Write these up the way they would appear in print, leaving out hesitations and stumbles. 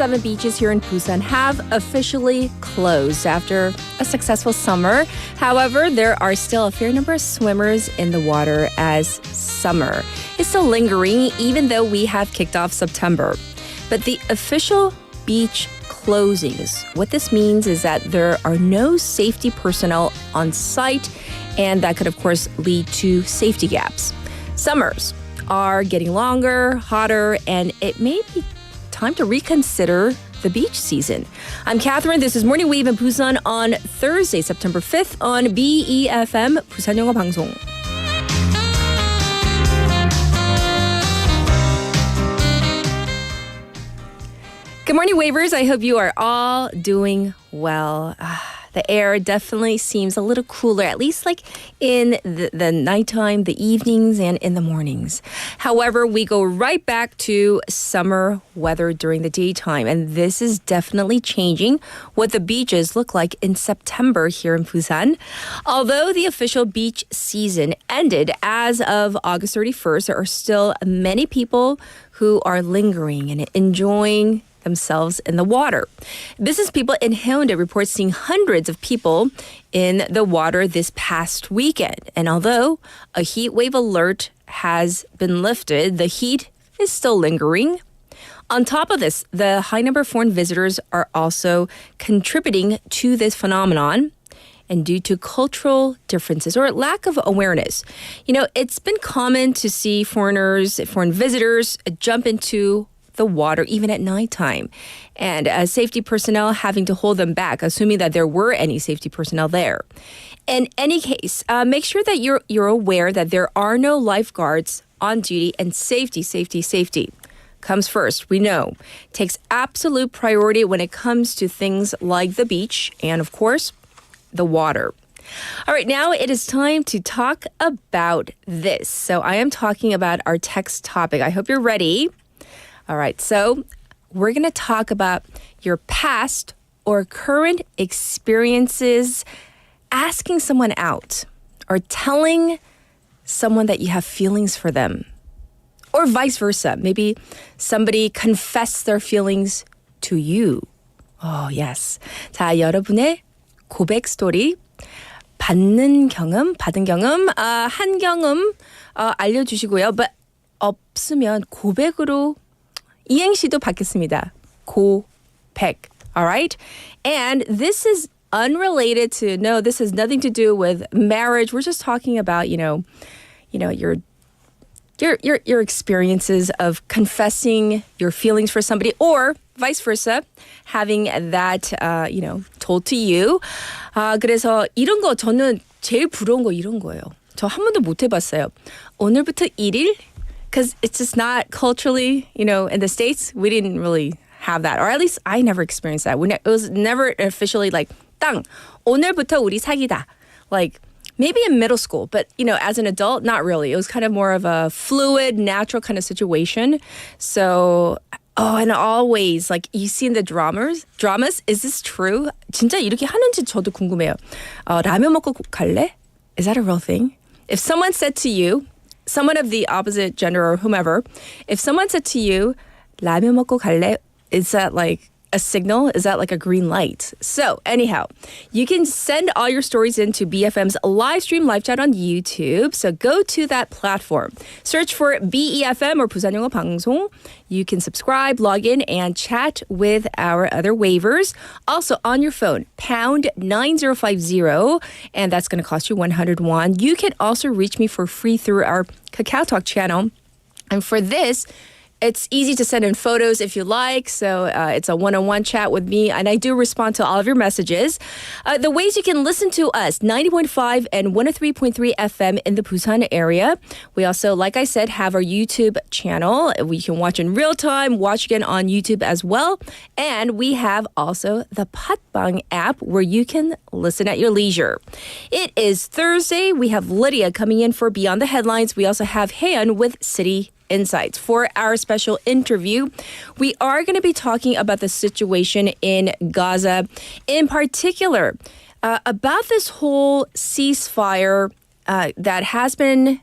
7 beaches here in Busan have officially closed after a successful summer. However, there are still a fair number of swimmers in the water as summer is still lingering even though we have kicked off September. But the official beach closings, what this means is that there are no safety personnel on site, and that could, of course, lead to safety gaps. Summers are getting longer, hotter, and it may be time to reconsider the beach season. I'm Catherine. This is Morning Wave in Busan on Thursday, September 5th on BEFM 부산 영어 방송. Good morning, Wavers. I hope you are all doing well. The air definitely seems a little cooler, at least like in the nighttime, the evenings, and in the mornings. However, we go right back to summer weather during the daytime, and this is definitely changing what the beaches look like in September here in Busan. Although the official beach season ended as of August 31st, there are still many people who are lingering and enjoying themselves in the water. Business people in Haeundae report seeing hundreds of people in the water this past weekend. And although a heat wave alert has been lifted, the heat is still lingering. On top of this, the high number of foreign visitors are also contributing to this phenomenon. And due to cultural differences or lack of awareness, it's been common to see foreign visitors jump into the water even at nighttime, and safety personnel having to hold them back, assuming that there were any safety personnel there. In any case, make sure that you're aware that there are no lifeguards on duty, and safety comes first. We know takes absolute priority when it comes to things like the beach and, of course, the water. All right, now it is time to talk about this. So I am talking about our text topic. I hope you're ready. All right, so we're going to talk about your past or current experiences asking someone out or telling someone that you have feelings for them, or vice versa. Maybe somebody confessed their feelings to you. Oh, yes. 자, 여러분의 고백 스토리 받은 경험, 한 경험 알려주시고요. But 없으면 고백으로 이행시도 받겠습니다. 고백. All right? And this is unrelated to, this has nothing to do with marriage. We're just talking about, your experiences of confessing your feelings for somebody, or vice versa, having that, told to you. 그래서 이런 거 저는 제일 부러운 거 이런 거예요. 저 한 번도 못 해봤어요. 오늘부터 1일? Because it's just not culturally, in the States, we didn't really have that. Or at least I never experienced that. It was never officially like, 땅, 오늘부터 우리 사귀다. Like, maybe in middle school, but, as an adult, not really. It was kind of more of a fluid, natural kind of situation. So, and always, like, you see in the dramas, is this true? 진짜 이렇게 하는지 저도 궁금해요. 라면 먹고 갈래? Is that a real thing? If someone said to you, someone of the opposite gender or whomever, if someone said to you, 라면 먹고 갈래? Is that like a signal? Is that like a green light? So anyhow, you can send all your stories into BFM's live stream live chat on YouTube. So go to that platform. Search for BEFM or 부산 영어 방송. You can subscribe, log in, and chat with our other wavers. Also on your phone, pound 9050, and that's going to cost you 100 won. You can also reach me for free through our Kakao Talk channel. And for this, it's easy to send in photos if you like, so it's a one-on-one chat with me, and I do respond to all of your messages. The ways you can listen to us, 90.5 and 103.3 FM in the Busan area. We also, like I said, have our YouTube channel. We can watch in real time, watch again on YouTube as well. And we have also the Patbang app where you can listen at your leisure. It is Thursday. We have Lydia coming in for Beyond the Headlines. We also have Haeun with City Insights. For our special interview, we are going to be talking about the situation in Gaza, in particular, about this whole ceasefire that has been,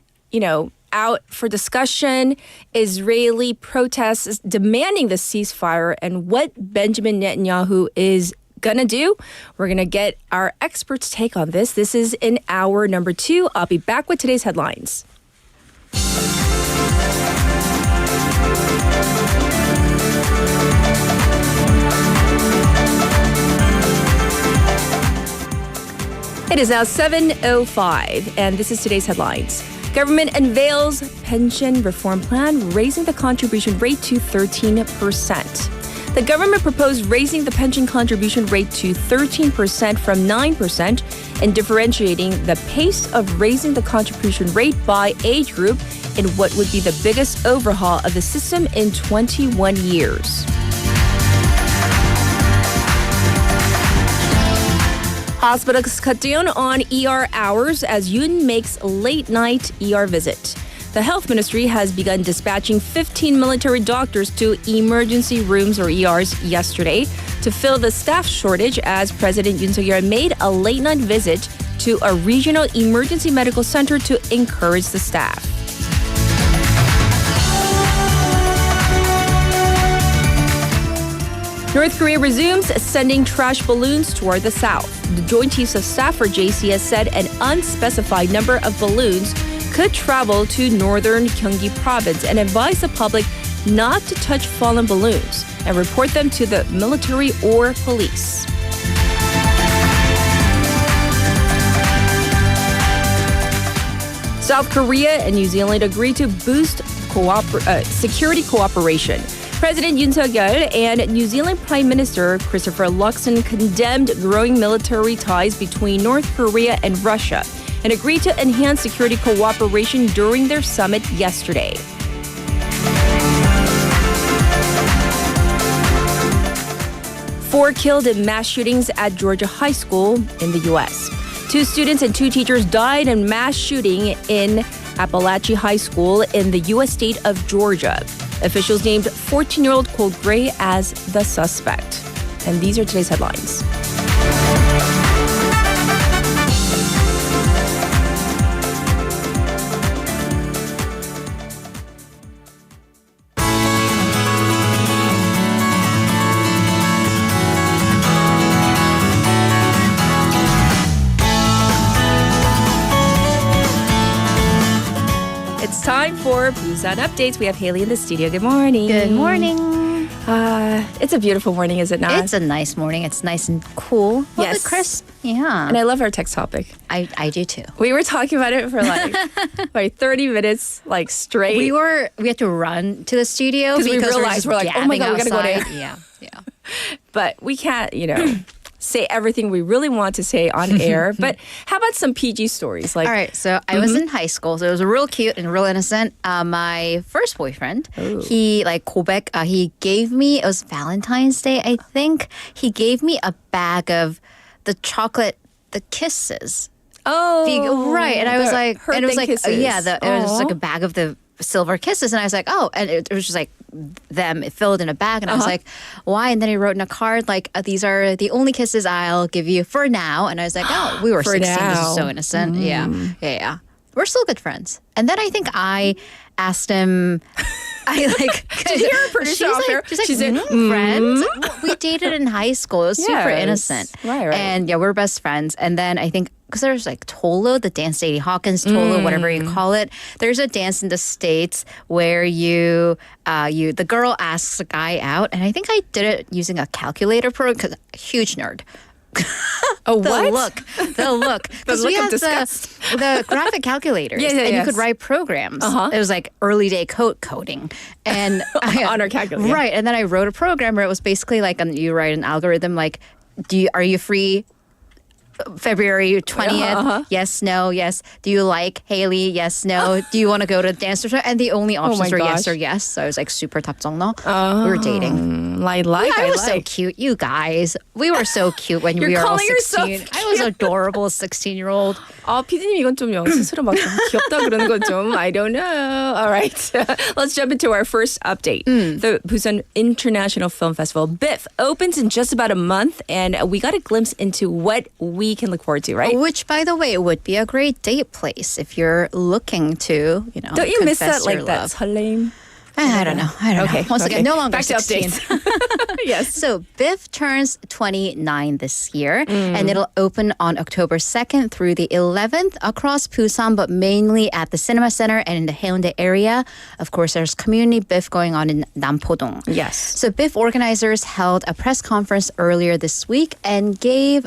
out for discussion. Israeli protests demanding the ceasefire and what Benjamin Netanyahu is gonna do. We're gonna get our experts' take on this. This is in hour number 2. I'll be back with today's headlines. It is now 7:05, and this is today's headlines. Government unveils pension reform plan, raising the contribution rate to 13%. The government proposed raising the pension contribution rate to 13% from 9% and differentiating the pace of raising the contribution rate by age group in what would be the biggest overhaul of the system in 21 years. Hospitals cut down on ER hours as Yoon makes late-night ER visit. The health ministry has begun dispatching 15 military doctors to emergency rooms or ERs yesterday to fill the staff shortage as President Yoon Suk-yeol made a late-night visit to a regional emergency medical center to encourage the staff. North Korea resumes sending trash balloons toward the south. The Joint Chiefs of Staff for JCS said an unspecified number of balloons could travel to northern Gyeonggi province and advised the public not to touch fallen balloons and report them to the military or police. South Korea and New Zealand agreed to boost security cooperation. President Yoon Suk-yeol and New Zealand Prime Minister Christopher Luxon condemned growing military ties between North Korea and Russia and agreed to enhance security cooperation during their summit yesterday. Four killed in mass shootings at Georgia High School in the U.S. 2 students and 2 teachers died in mass shooting in Appalachia High School in the U.S. state of Georgia. Officials named 14-year-old Cole Gray as the suspect. And these are today's headlines. It's time for Busan Updates. We have Haley in the studio. Good morning. Good morning. It's a beautiful morning, is it not? It's a nice morning. It's nice and cool. A little bit crisp. Yeah. And I love our text topic. I do too. We were talking about it for like 30 minutes, like straight. We had to run to the studio because we realized we're like, oh my God, we gotta go outside. to. Yeah. But we can't, say everything we really want to say on air. But how about some PG stories? Like, all right. So I was in high school. So it was real cute and real innocent. My first boyfriend, he 고백. He gave me, it was Valentine's Day, I think. He gave me a bag of the chocolate, the kisses. Oh, right. And I was like, and it was like, kisses. it was like a bag of the silver kisses. And I was like, oh, and it was just like them filled in a bag. And I was like, why? And then he wrote in a card, like, these are the only kisses I'll give you for now. And I was like, oh, we were 16. now. This is so innocent. Yeah. We're still good friends. And then I think I asked him, Did you hear her producer off here? She's like, friends? We dated in high school. It was super innocent. Right. And yeah, we're best friends. And then I think, because there's like Tolo, the dance, Lady Hawkins, Tolo, whatever you call it. There's a dance in the States where the girl asks a guy out. And I think I did it using a calculator program because huge nerd. Oh, The what? look. Because we of had disgust. the graphic calculators, and you could write programs. It was like early day coding, and On our calculator. right? And then I wrote a program where it was basically like you write an algorithm like, are you free February 20th? Yes, no, yes. Do you like Haley? Yes, no. Do you want to go to the dance or And the only options were yes or yes. So I was like super 탑정너. We were dating. I was so cute. You guys, we were so cute when we were all calling yourself 16. I was adorable 16-year-old. 피디님 이건 좀 스스로 막 좀 귀엽다 그러는 건 좀 I don't know. All right, let's jump into our first update. The Busan International Film Festival, BIFF, opens in just about a month, and we got a glimpse into what we we can look forward to, right? Which, by the way, would be a great date place if you're looking to, Don't you miss confess that, like your that love. 설레임? I don't know. Okay. Once okay. again, no longer Back to 16. updates. Yes. So Biff turns 29 this year, and it'll open on October 2nd through the 11th across Busan, but mainly at the Cinema Center and in the Haeundae area. Of course, there's community Biff going on in Nampodong. Yes. So Biff organizers held a press conference earlier this week and gave,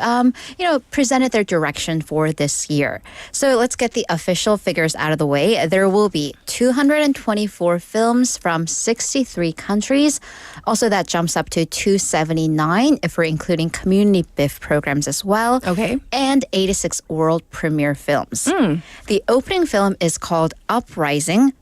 presented their direction for this year. So let's get the official figures out of the way. There will be 224 films from 63 countries. Also, that jumps up to 279 if we're including community Biff programs as well. Okay. And 86 world premiere films. The opening film is called Uprising,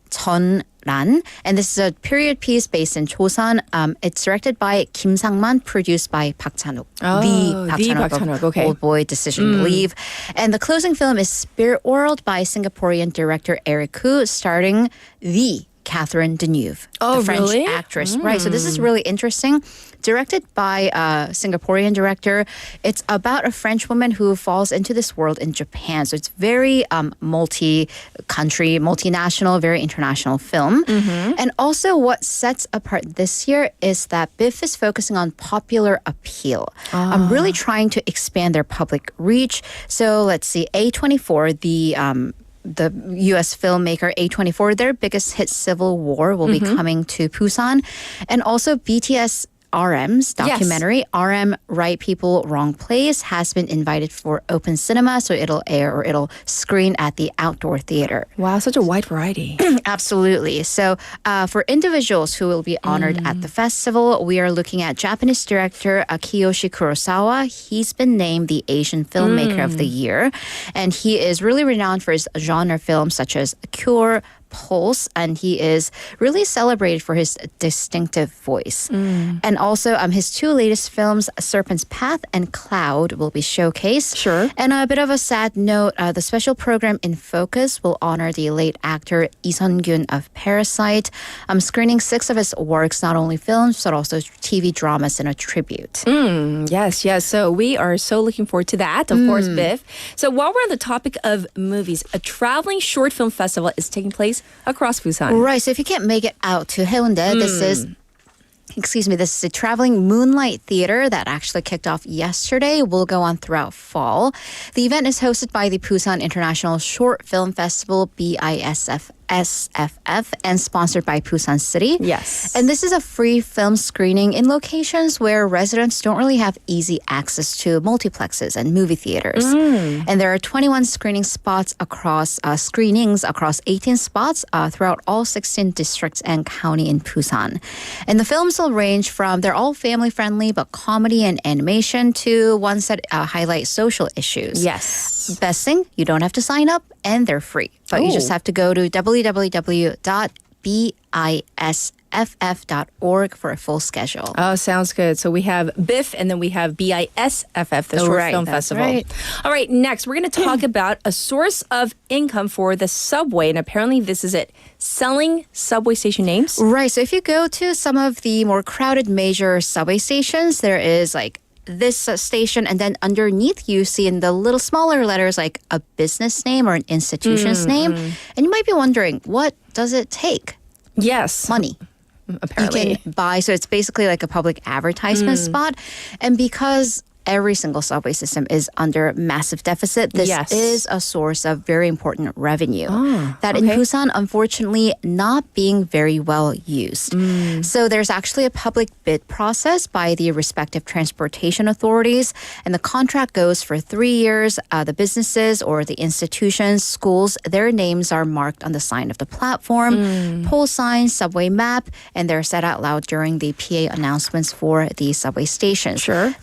Ran, and this is a period piece based in Chosun. It's directed by Kim Sang-man, produced by Park Chan-wook. Oh, the Park Chan-wook, okay. Old Boy, Decision to Leave. And the closing film is Spirit World by Singaporean director Eric Koo, starring the Catherine Deneuve, Oh, the French really? actress. Right, so this is really interesting. Directed by a Singaporean director, it's about a French woman who falls into this world in Japan. So it's very multi-country, multinational, very international film. And also what sets apart this year is that Biff is focusing on popular appeal. I'm really trying to expand their public reach. So let's see, A24, the U.S. filmmaker A24, their biggest hit, Civil War, will be coming to Busan. And also BTS RM's documentary, RM Right People, Wrong Place, has been invited for open cinema. So it'll air or it'll screen at the outdoor theater. Wow, such a wide variety. Absolutely. So for individuals who will be honored at the festival, we are looking at Japanese director Kiyoshi Kurosawa. He's been named the Asian Filmmaker of the Year. And he is really renowned for his genre films such as Cure, Pulse, and he is really celebrated for his distinctive voice. And also his two latest films, Serpent's Path and Cloud, will be showcased. Sure. And a bit of a sad note, the special program In Focus will honor the late actor Lee Sun-gyun of Parasite, screening 6 of his works, not only films, but also TV dramas in a tribute. Yes, yes. So we are so looking forward to that, of course, Biff. So while we're on the topic of movies, a traveling short film festival is taking place across Busan. Right, so if you can't make it out to Haeundae, this is a traveling moonlight theater that actually kicked off yesterday. Will go on throughout fall. The event is hosted by the Busan International Short Film Festival, BISFF, and sponsored by Busan City. Yes. And this is a free film screening in locations where residents don't really have easy access to multiplexes and movie theaters. And there are 21 screenings across 18 spots throughout all 16 districts and county in Busan. And the films will range from, they're all family friendly, but comedy and animation, to ones that highlight social issues. Yes. Best thing, you don't have to sign up and they're free. But you just have to go to www.bisff.org for a full schedule. Oh, sounds good. So we have BIF and then we have BISFF, the Short Film that's Festival. right. All right, next we're going to talk about a source of income for the subway. And apparently this is it, selling subway station names. Right. So if you go to some of the more crowded major subway stations, there is like this station, and then underneath you see in the little smaller letters like a business name or an institution's name. And you might be wondering, what does it take? Yes. Money. Apparently. You can buy, so it's basically like a public advertisement spot. And because every single subway system is under massive deficit, this Yes. is a source of very important revenue that in Busan, unfortunately, not being very well used. So there's actually a public bid process by the respective transportation authorities, and the contract goes for 3 years. The businesses or the institutions, schools, their names are marked on the sign of the platform, pole sign, subway map, and they're said out loud during the PA announcements for the subway stations. Sure.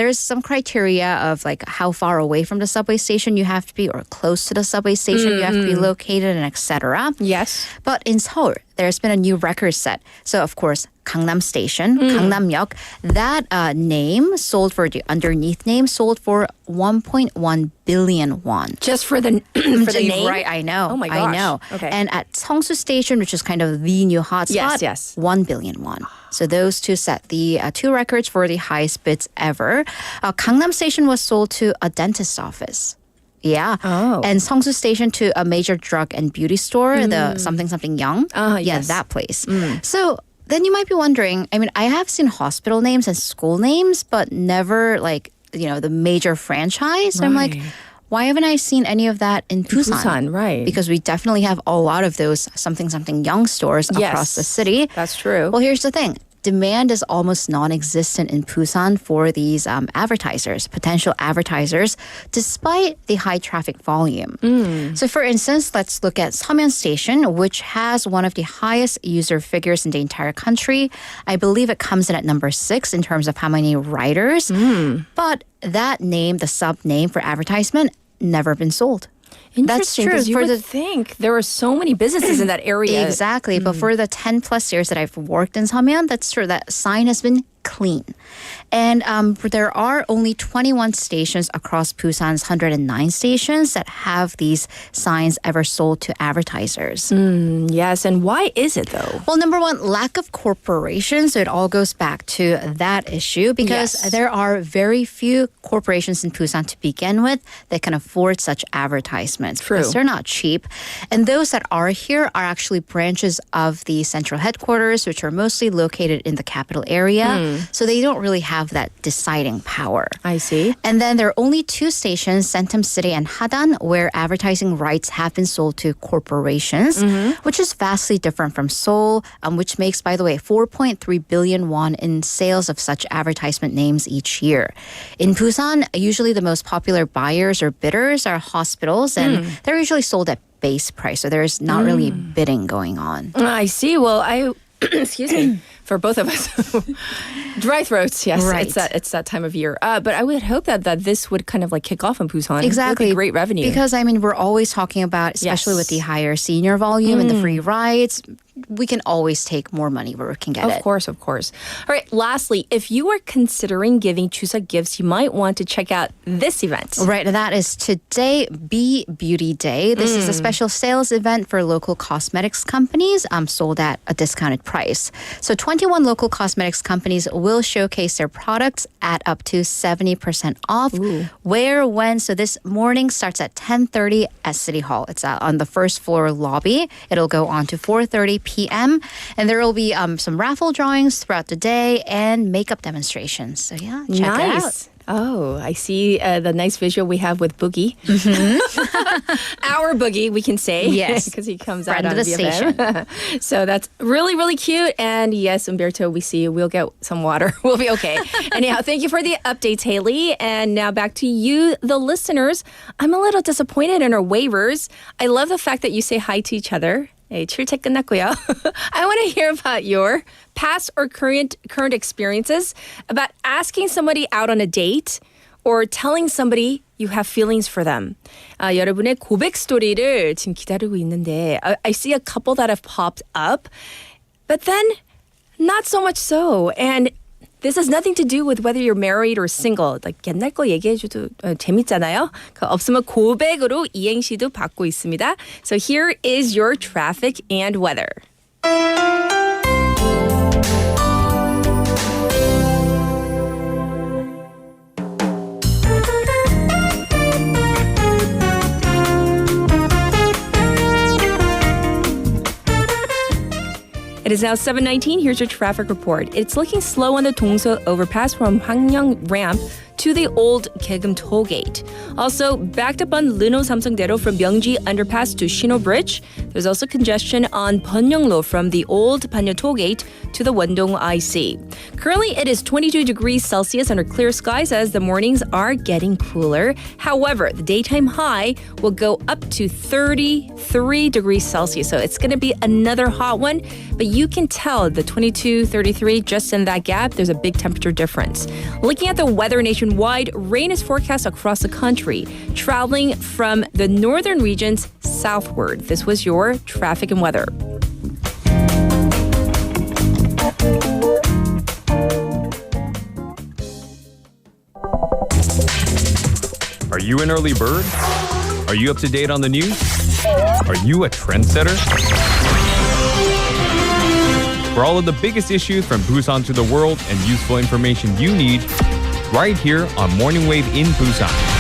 There's some criteria of like how far away from the subway station you have to be, or close to the subway station you have to be located, and etc. Yes. But in Seoul, there's been a new record set. So, of course, Gangnam Station, Gangnam역, that name sold for the underneath name sold for 1.1 billion won. Just for the for the name? Right, I know. Oh my gosh. I know. Okay. And at Seongsu Station, which is kind of the new hotspot, Yes. 1 billion won. So those two set the two records for the highest bids ever. Gangnam Station was sold to a dentist's office. Yeah. Oh. And Seongsu Station to a major drug and beauty store, the something Young. Yeah, yes. that place. So then you might be wondering, I mean, I have seen hospital names and school names, but never like, the major franchise. So I'm like, Right. why haven't I seen any of that in Busan? Busan, right. Because we definitely have a lot of those something Young stores across the city. That's true. Well, here's the thing. Demand is almost non-existent in Busan for these advertisers, potential advertisers, despite the high traffic volume. So for instance, let's look at Seomyeon Station, which has one of the highest user figures in the entire country. I believe it comes in at number 6 in terms of how many riders. But that name, the sub-name for advertisement, never been sold. That's Interesting, true. 'cause you For would think there are so many businesses in that area. Exactly. But for the 10 plus years that I've worked in Seomyeon, that's true. That sign has been clean. And there are only 21 stations across Busan's 109 stations that have these signs ever sold to advertisers. Yes, and why is it though? Well, number one, lack of corporations. So it all goes back to that issue because Yes. there are very few corporations in Busan to begin with that can afford such advertisements. True. Because they're not cheap. And those that are here are actually branches of the central headquarters, which are mostly located in the capital area. So they don't really have that deciding power. I see. And then there are only 2 stations, Centum City and Hadan, where advertising rights have been sold to corporations, which is vastly different from Seoul, which makes, by the way, 4.3 billion won in sales of such advertisement names each year. In Busan, usually the most popular buyers or bidders are hospitals, and they're usually sold at base price. So there's not really bidding going on. I see. Well, excuse me, for both of us. Dry throats, yes. Right. It's that time of year. But I would hope that this would kind of like kick off in Busan. Exactly. It would be great revenue. Because, I mean, we're always talking about, especially with the higher senior volume and the free rides, we can always take more money where we can get it. Of course, of course. All right, lastly, if you are considering giving Chuseok gifts, you might want to check out this event. Right, and that is today, Be Beauty Day. This is a special sales event for local cosmetics companies sold at a discounted price. So 21 local cosmetics companies will showcase their products at up to 70% off. Where, when? So this morning starts at 10:30 at City Hall. It's on the first floor lobby. It'll go on to 4:30 p.m. And there will be some raffle drawings throughout the day and makeup demonstrations. So yeah, check it out. Oh, I see the nice visual we have with Boogie. Our Boogie, we can say. Yes. Because he comes Friend out of on the BFM. So that's really, really cute. And yes, Umberto, we see you. We'll get some water. We'll be okay. Anyhow, thank you for the updates, Haley. And now back to you, the listeners. I'm a little disappointed in our waivers. I love the fact that you say hi to each other. 네, 출첵 끝났고요. I want to hear about your past or current experiences about asking somebody out on a date or telling somebody you have feelings for them. 여러분의 고백 스토리를 지금 기다리고 있는데 I see a couple that have popped up, but then not so much so. And this has nothing to do with whether you're married or single. Like 옛날 거 얘기해줘도 재밌잖아요. 없으면 고백으로 이행시도 받고 있습니다. So here is your traffic and weather. It is now 7:19. Here's your traffic report. It's looking slow on the Dongso overpass from Hwangyang ramp to the old Daegum toll gate. Also, backed up on Luno Samsung-daedo from Myeongji underpass to Shino Bridge. There's also congestion on Beonyeonglo from the old Banyo toll gate to the Wondong IC. Currently, it is 22 degrees Celsius under clear skies as the mornings are getting cooler. However, the daytime high will go up to 33 degrees Celsius. So it's going to be another hot one, but you can tell the 22, 33, just in that gap, there's a big temperature difference. Looking at the weather nationwide, rain is forecast across the country, traveling from the northern regions southward. This was your traffic and weather. you an early bird? Are you up to date on the news? Are you a trendsetter? For all of the biggest issues from Busan to the world and useful information you need, right here on Morning Wave in Busan.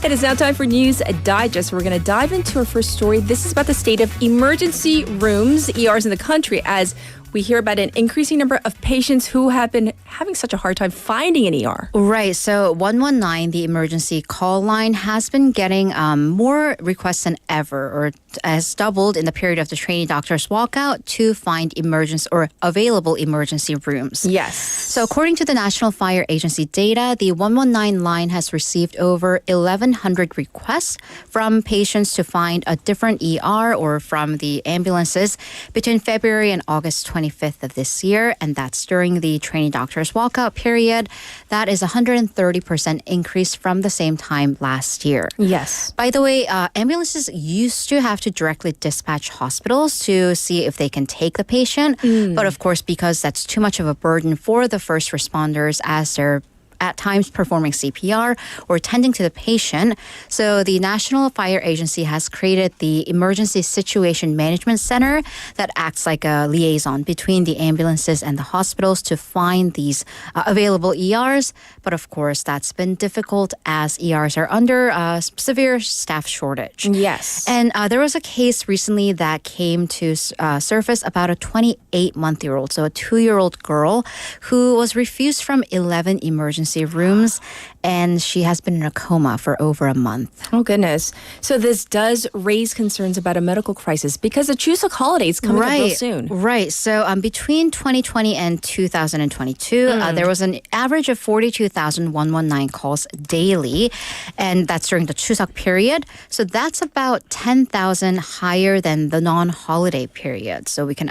It is now time for News Digest. We're going to dive into our first story. This is about the state of emergency rooms, ERs in the country, as we hear about an increasing number of patients who have been having such a hard time finding an ER. Right. So 119, the emergency call line, has been getting more requests than ever, or has doubled in the period of the trainee doctor's walkout to find emergency or available emergency rooms. Yes. So according to the National Fire Agency data, the 119 line has received over 1,100 requests from patients to find a different ER or from the ambulances between February and August 25th of this year, and that's during the trainee doctor's walkout period. That is a 130% increase from the same time last year. Yes. By the way, ambulances used to have to directly dispatch hospitals to see if they can take the patient. But of course, because that's too much of a burden for the first responders as they're at times performing CPR or tending to the patient. So the National Fire Agency has created the Emergency Situation Management Center that acts like a liaison between the ambulances and the hospitals to find these available ERs. But of course, that's been difficult as ERs are under severe staff shortage. Yes. And there was a case recently that came to surface about a 28-month-old, so a 2-year-old girl who was refused from 11 emergency rooms, and she has been in a coma for over a month. Oh, goodness. So this does raise concerns about a medical crisis because the Chuseok holiday is coming up real soon. Right. So between 2020 and 2022, there was an average of 42,119 calls daily, and that's during the Chuseok period. So that's about 10,000 higher than the non-holiday period. So we can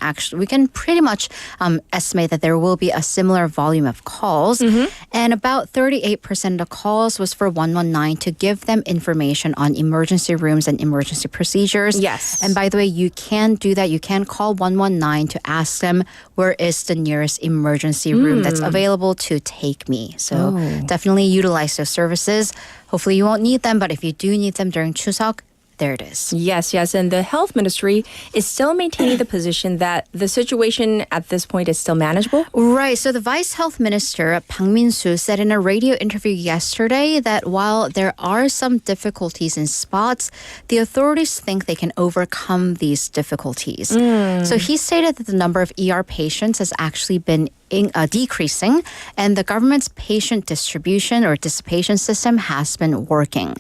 pretty much estimate that there will be a similar volume of calls, and about 38% of the calls was for 119 to give them information on emergency rooms and emergency procedures. Yes. And by the way, you can do that. You can call 119 to ask them where is the nearest emergency room that's available to take me. So definitely utilize those services. Hopefully you won't need them, but if you do need them during Chuseok, there it is. Yes. And the health ministry is still maintaining the position that the situation at this point is still manageable. Right. So the Vice Health Minister, Bang Min-soo, said in a radio interview yesterday that while there are some difficulties in spots, the authorities think they can overcome these difficulties. So he stated that the number of ER patients has actually been decreasing, and the government's patient distribution or dissipation system has been working.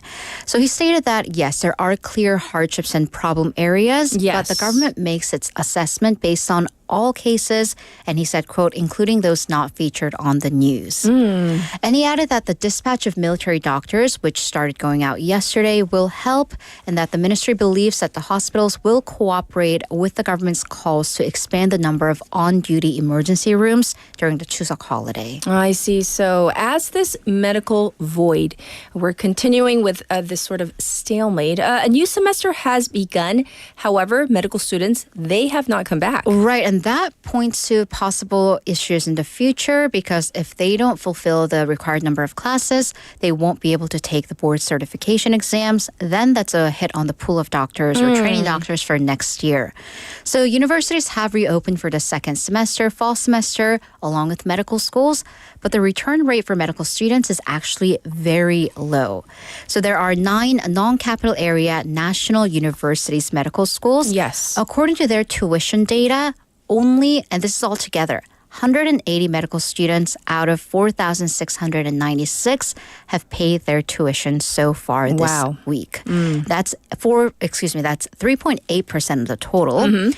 So he stated that, yes, there are clear hardships and problem areas, but the government makes its assessment based on all cases, and he said, quote, including those not featured on the news. And he added that the dispatch of military doctors, which started going out yesterday, will help, and that the ministry believes that the hospitals will cooperate with the government's calls to expand the number of on-duty emergency rooms during the Chuseok holiday. I see. So as this medical void, we're continuing with this sort of stalemate. A new semester has begun. However, medical students, they have not come back. Right, and that points to possible issues in the future because if they don't fulfill the required number of classes, they won't be able to take the board certification exams. Then that's a hit on the pool of doctors or training doctors for next year. So universities have reopened for the second semester, fall semester, along with medical schools, but the return rate for medical students is actually very low. So there are 9 non-capital area national universities medical schools. Yes. According to their tuition data, only, and this is all together, 180 medical students out of 4,696 have paid their tuition so far this week. That's 3.8% of the total.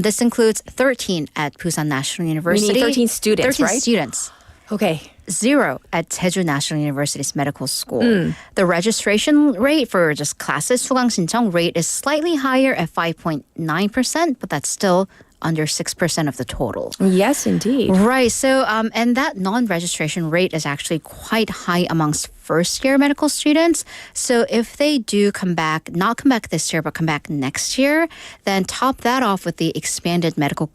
This includes 13 at Busan National University. We need 13 students, 13 right? students. Okay. 0 at Jeju National University's medical school. The registration rate for just classes, 수강 신청 rate, is slightly higher at 5.9%, but that's still under 6% of the total. Yes, indeed. Right. So, and that non-registration rate is actually quite high amongst first-year medical students. So if they do not come back this year, but come back next year, then top that off with the expanded medical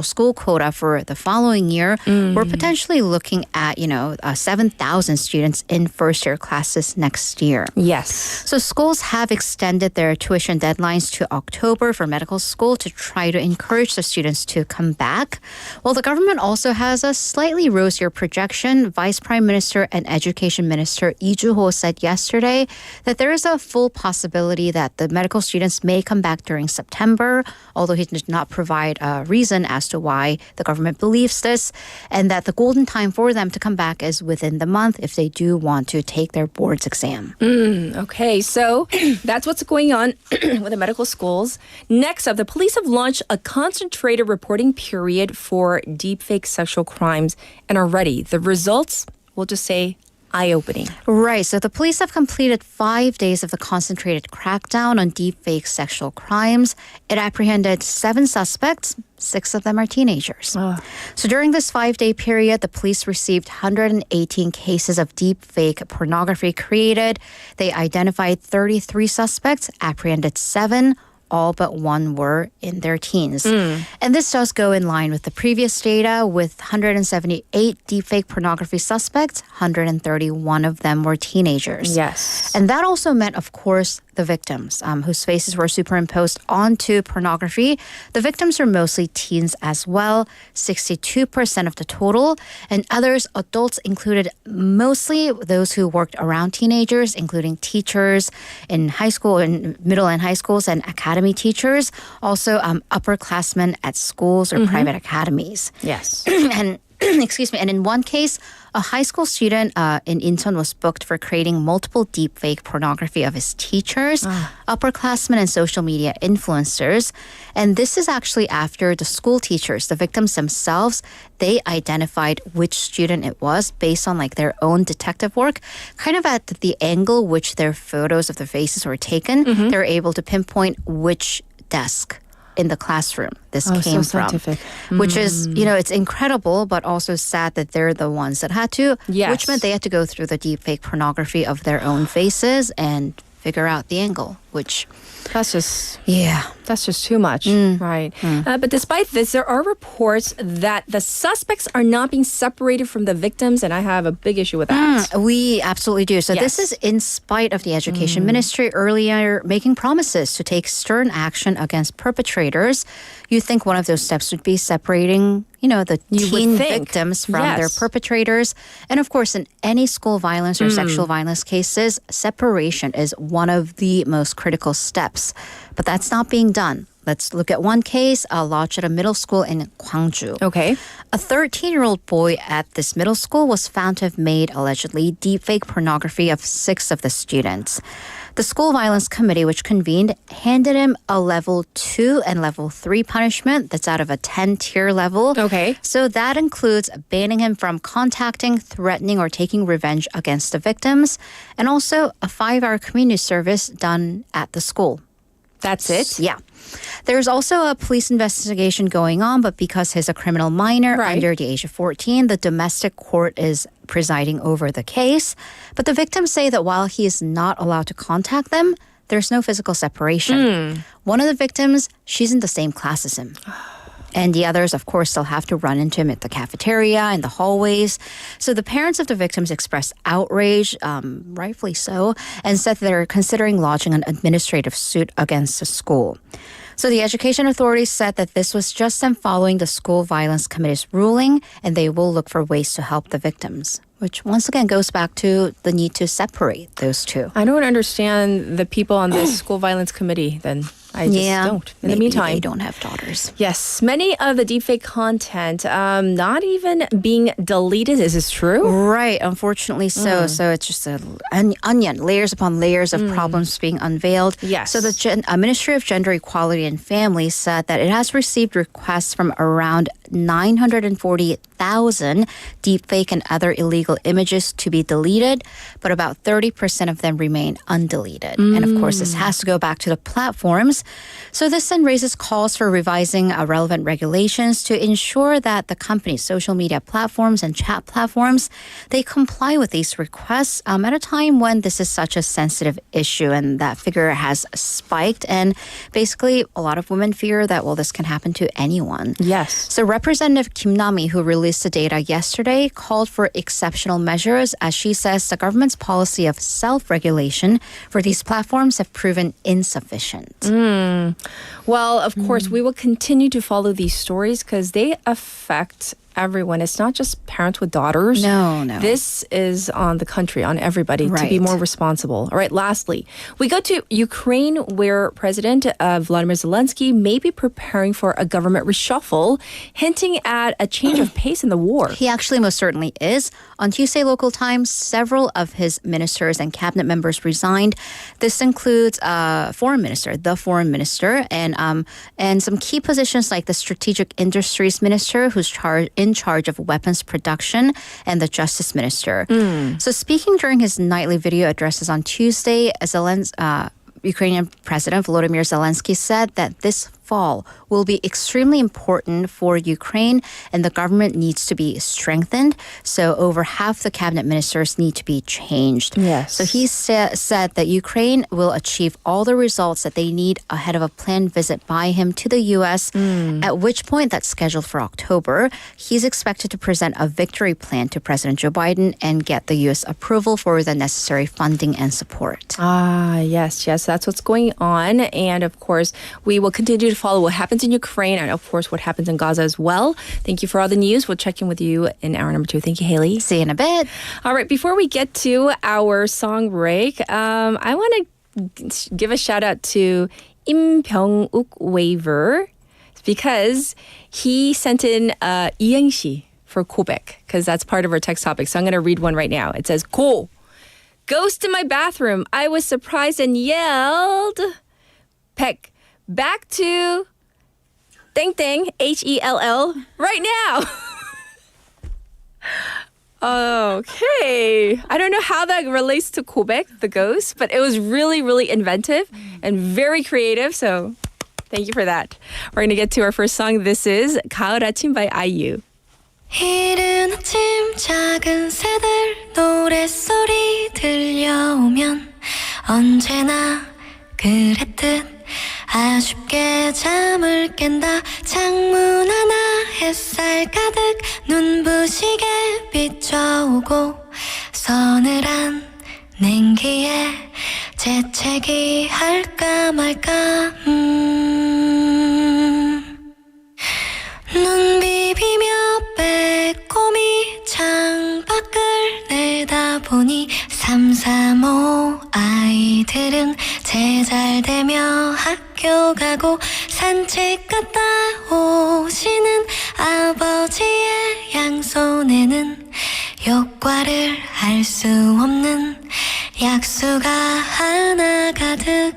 school quota for the following year, we're potentially looking at, 7,000 students in first-year classes next year. Yes. So schools have extended their tuition deadlines to October for medical school to try to encourage the students to come back. Well, the government also has a slightly rosier projection. Vice Prime Minister and Education Minister Lee Joo-ho said yesterday that there is a full possibility that the medical students may come back during September, although he did not provide a reason as to why the government believes this, and that the golden time for them to come back is within the month if they do want to take their boards exam. Okay, so that's what's going on with the medical schools. Next up, the police have launched a concentrated reporting period for deepfake sexual crimes, and already the results, we'll just say, eye-opening. Right. So the police have completed 5 days of the concentrated crackdown on deepfake sexual crimes. It apprehended 7 suspects. 6 of them are teenagers. So during this 5-day period, the police received 118 cases of deepfake pornography created. They identified 33 suspects, apprehended 7. All but 1 were in their teens. And this does go in line with the previous data with 178 deepfake pornography suspects, 131 of them were teenagers. Yes. And that also meant, of course, the victims whose faces were superimposed onto pornography. The victims are mostly teens as well, 62% of the total. And others, adults included mostly those who worked around teenagers, including teachers in high school, in middle and high schools, and academy teachers. Also, upperclassmen at schools or private academies. Yes. And excuse me. And in one case, a high school student in Incheon was booked for creating multiple deepfake pornography of his teachers, upperclassmen, and social media influencers. And this is actually after the school teachers, the victims themselves, they identified which student it was based on their own detective work, kind of at the angle which their photos of their faces were taken. They were able to pinpoint which desk in the classroom this came from, which is, it's incredible, but also sad that they're the ones that had to, which meant they had to go through the deepfake pornography of their own faces and figure out the angle, which... That's just too much, right? But despite this, there are reports that the suspects are not being separated from the victims, and I have a big issue with that. We absolutely do. So this is in spite of the Education Ministry earlier making promises to take stern action against perpetrators. You think one of those steps would be separating, the teen victims from their perpetrators. And of course, in any school violence or sexual violence cases, separation is one of the most critical steps. But that's not being done. Let's look at one case lodged at a middle school in Gwangju. Okay. A 13-year-old boy at this middle school was found to have made allegedly deepfake pornography of 6 of the students. The school violence committee, which convened, handed him a level 2 and level 3 punishment that's out of a 10-tier level. Okay. So that includes banning him from contacting, threatening, or taking revenge against the victims, and also a 5-hour community service done at the school. That's it? Yeah. There's also a police investigation going on, but because he's a criminal minor under the age of 14, the domestic court is presiding over the case. But the victims say that while he is not allowed to contact them, there's no physical separation. One of the victims, she's in the same class as him. And the others, of course, still have to run into him at the cafeteria, in the hallways. So the parents of the victims expressed outrage, rightfully so, and said they're considering lodging an administrative suit against the school. So the education authorities said that this was just them following the school violence committee's ruling, and they will look for ways to help the victims, which once again goes back to the need to separate those two. I don't understand the people on the school violence committee then. I just don't. In the meantime, they don't have daughters. Yes, many of the deepfake content not even being deleted. Is this true? Right, unfortunately so. So it's just an onion, layers upon layers of problems being unveiled. Yes. So the Ministry of Gender Equality and Families said that it has received requests from around 940,000 100,000 deepfake and other illegal images to be deleted, but about 30% of them remain undeleted. And of course, this has to go back to the platforms. So this then raises calls for revising relevant regulations to ensure that the company's social media platforms and chat platforms, they comply with these requests at a time when this is such a sensitive issue, and that figure has spiked. And basically, a lot of women fear that, well, this can happen to anyone. Yes. So Representative Kim Nami, who released the data yesterday, called for exceptional measures as she says the government's policy of self-regulation for these platforms have proven insufficient. Well, of course, we will continue to follow these stories because they affect everyone. It's not just parents with daughters. No. This is on the country, on everybody to be Right. more responsible. All right, lastly, we go to Ukraine where President Vladimir Zelensky may be preparing for a government reshuffle, hinting at a change of pace in the war. He actually most certainly is. On Tuesday local time, several of his ministers and cabinet members resigned. This includes the foreign minister, and some key positions like the strategic industries minister, who's in charge of weapons production, and the justice minister. So speaking during his nightly video addresses on Tuesday, Ukrainian President Volodymyr Zelensky said that this fall will be extremely important for Ukraine and the government needs to be strengthened. So over half the cabinet ministers need to be changed. Yes. So he said that Ukraine will achieve all the results that they need ahead of a planned visit by him to the U.S., at which point that's scheduled for October. He's expected to present a victory plan to President Joe Biden and get the U.S. approval for the necessary funding and support. Yes, that's what's going on. And of course, we will continue to follow what happens in Ukraine and of course what happens in Gaza as well. Thank you for all the news. We'll check in with you in hour number 2. Thank you, Haley. See you in a bit. All right, before we get to our song break, I want to give a shout out to Im Byung-uk Waver because he sent in 이행시 for 고백 because that's part of our text topic. So I'm going to read one right now. It says, 고! Ghost in my bathroom. I was surprised and yelled. Peck. Back to 땡땡, HELL, right now. Okay. I don't know how that relates to 고백, the ghost, but it was really, really inventive and very creative. So thank you for that. We're going to get to our first song. This is 가을 아침 by IU. 이른 아침 작은 새들 노랫소리 들려오면 언제나 그랬듯 아쉽게 잠을 깬다 창문 하나 햇살 가득 눈부시게 비춰오고 서늘한 냉기에 재채기 할까 말까 눈 비비며 빼꼼히 창밖을 내다보니 335 아이들은 제잘되며 학교 가고 산책 갔다 오시는 아버지의 양손에는 효과를 할 수 없는 약수가 하나 가득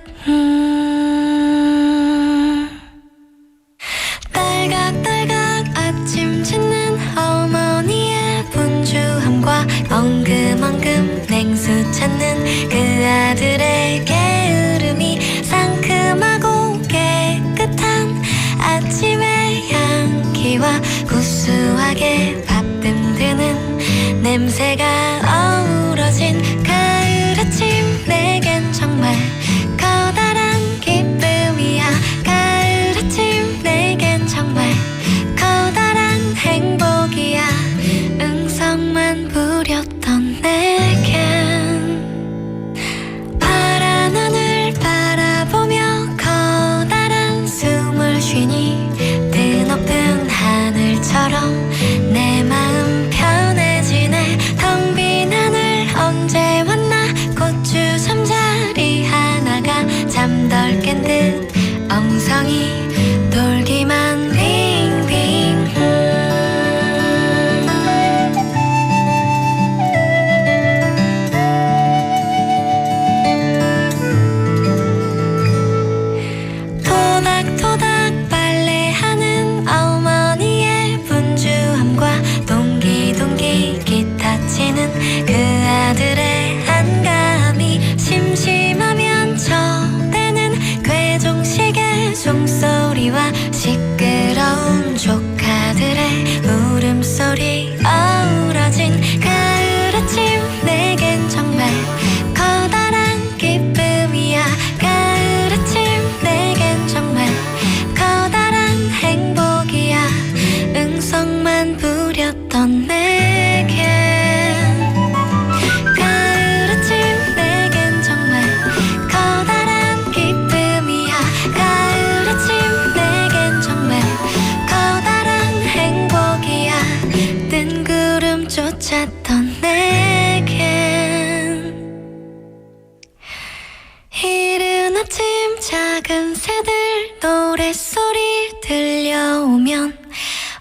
딸각딸각 아침 짓는 어머니의 분주함과 엉금엉금 냉수 찾는 그 아들의 게으름이 상큼하고 깨끗한 아침의 향기와 구수하게 밥듬드는 냄새가 어우러진 가을 아침 내겐 정말 커다란 기쁨이야 가을 아침 내겐 정말 커다란 행복이야 응성만 부렸던 내겐 파란 하늘 바라보며 커다란 숨을 쉬니 드높은 하늘처럼 내 마음 편해지네 텅 빈 하늘 언제 왔나 고추 잠자리 하나가 잠덜 깬 듯 엉성이 돌기만 빙빙 토닥토닥 빨래하는 어머니의 분주함과 노랫소리 어우러진 가을 아침 내겐 정말 커다란 기쁨이야 가을 아침 내겐 정말 커다란 행복이야 응성만 부렸던 내겐 가을 아침 내겐 정말 커다란 기쁨이야 가을 아침 내겐 정말 커다란 행복이야 뜬구름 쫓았던 내겐 이른 아침 작은 새들 노랫소리 들려오면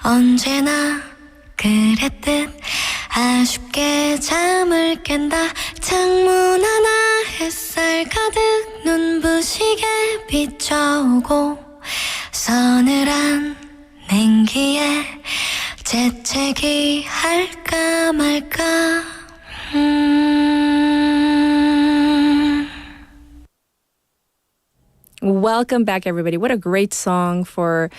언제나 그랬듯 아쉽게 잠을 깬다 창문 하나 햇살 가득 눈부시게 비춰오고 서늘한 냉기에 재채기 할까 말까 Welcome back, everybody. What a great song for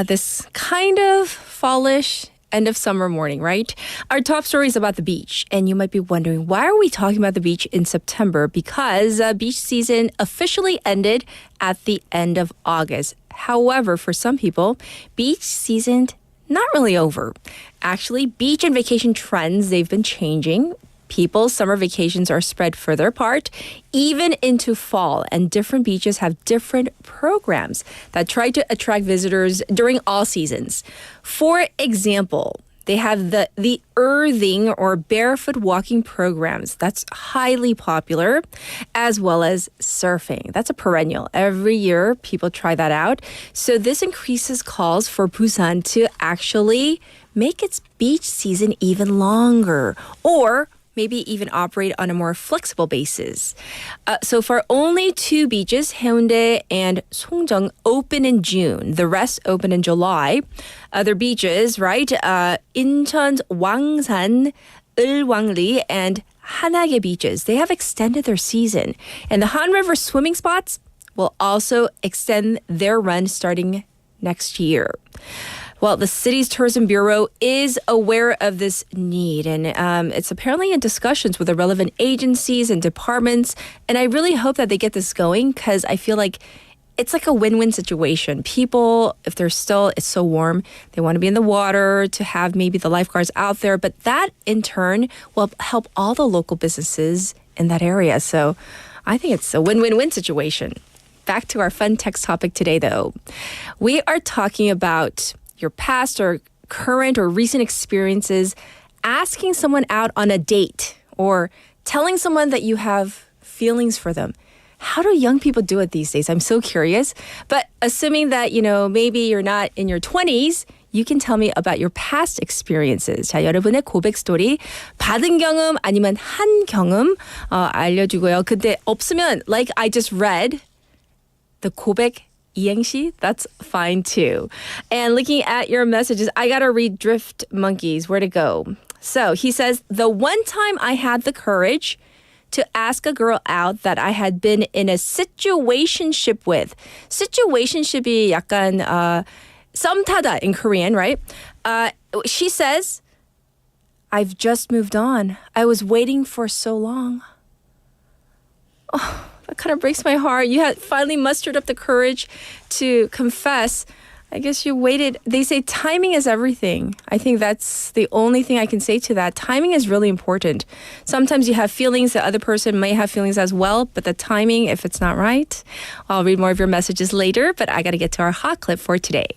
this kind of fallish end of summer morning, right? Our top story is about the beach. And you might be wondering, why are we talking about the beach in September? Because beach season officially ended at the end of August. However, for some people, beach season not really over. Actually, beach and vacation trends, they've been changing. People's summer vacations are spread further apart, even into fall, and different beaches have different programs that try to attract visitors during all seasons. For example, they have the earthing or barefoot walking programs. That's highly popular, as well as surfing. That's a perennial. Every year, people try that out. So this increases calls for Busan to actually make its beach season even longer, or maybe even operate on a more flexible basis. So far, only 2 beaches, Haeundae and Songjeong, open in June. The rest open in July. Other beaches, right? Incheon's Wangsan, Ulwangli, and Hanage beaches, they have extended their season. And the Han River swimming spots will also extend their run starting next year. Well, the city's tourism bureau is aware of this need, and it's apparently in discussions with the relevant agencies and departments. And I really hope that they get this going because I feel like it's like a win-win situation. People, if it's so warm, they want to be in the water, to have maybe the lifeguards out there. But that, in turn, will help all the local businesses in that area. So I think it's a win-win-win situation. Back to our fun text topic today, though. We are talking about your past or current or recent experiences asking someone out on a date or telling someone that you have feelings for them. How do young people do it these days? I'm so curious. But assuming that, maybe you're not in your 20s, you can tell me about your past experiences. 자, 여러분의 고백 스토리, 받은 경험 아니면 한 경험 알려주고요. 근데 없으면, like I just read, the 고백 이행시, that's fine too. And looking at your messages, I gotta read Drift Monkeys, where to go. So he says, the one time I had the courage to ask a girl out that I had been in a situationship with. Situationship이 약간 썸 타다 in Korean, right? She says, I've just moved on. I was waiting for so long. Oh, that kind of breaks my heart. You had finally mustered up the courage to confess. I guess you waited. They say timing is everything. I think that's the only thing I can say to that. Timing is really important. Sometimes you have feelings, the other person may have feelings as well, but the timing, if it's not right, I'll read more of your messages later, but I got to get to our hot clip for today.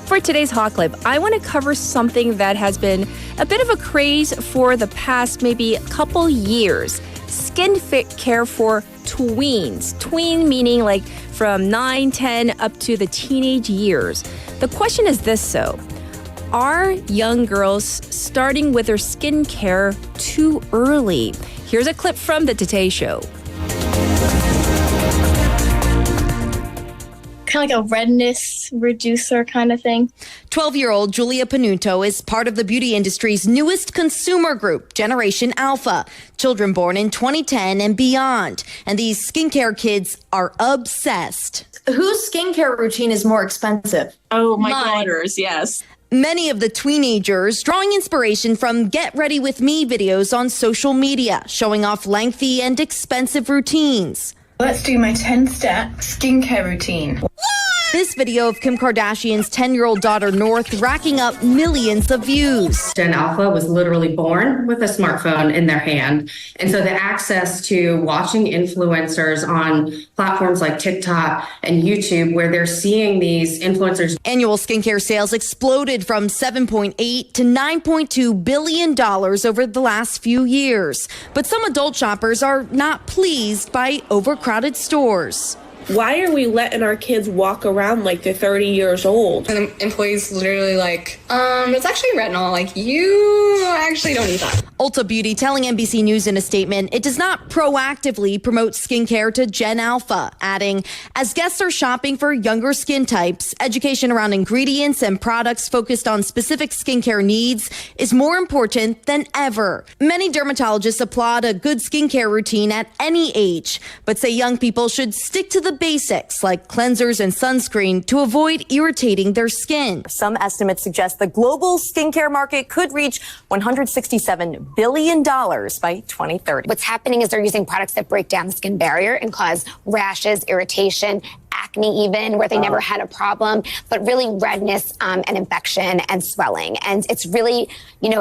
For today's hot clip, I want to cover something that has been a bit of a craze for the past maybe couple years. Skin care for tweens. Tween meaning like from 9, 10 up to the teenage years. The question is this, though. Are young girls starting with their skin care too early? Here's a clip from The Today Show. kind of like a redness reducer kind of thing. 12-year-old Julia Panuto is part of the beauty industry's newest consumer group, Generation Alpha, children born in 2010 and beyond. And these skincare kids are obsessed. Whose skincare routine is more expensive? Oh, my daughter's, yes. Many of the teenagers drawing inspiration from Get Ready With Me videos on social media, showing off lengthy and expensive routines. Let's do my 10-step skincare routine. This video of Kim Kardashian's 10-year-old daughter North racking up millions of views. Gen Alpha was literally born with a smartphone in their hand. And so the access to watching influencers on platforms like TikTok and YouTube, where they're seeing these influencers. Annual skincare sales exploded from $7.8 to $9.2 billion over the last few years. But some adult shoppers are not pleased by overcrowded stores. Why are we letting our kids walk around like they're 30 years old? And the employee's literally like, it's actually retinol. Like, you actually don't need that. Ulta Beauty telling NBC News in a statement, it does not proactively promote skincare to Gen Alpha, adding, as guests are shopping for younger skin types, education around ingredients and products focused on specific skincare needs is more important than ever. Many dermatologists applaud a good skincare routine at any age, but say young people should stick to the basics like cleansers and sunscreen to avoid irritating their skin. Some estimates suggest the global skincare market could reach $167 billion by 2030. What's happening is they're using products that break down the skin barrier and cause rashes, irritation, acne even, where they never had a problem, but really redness and infection and swelling. And it's really,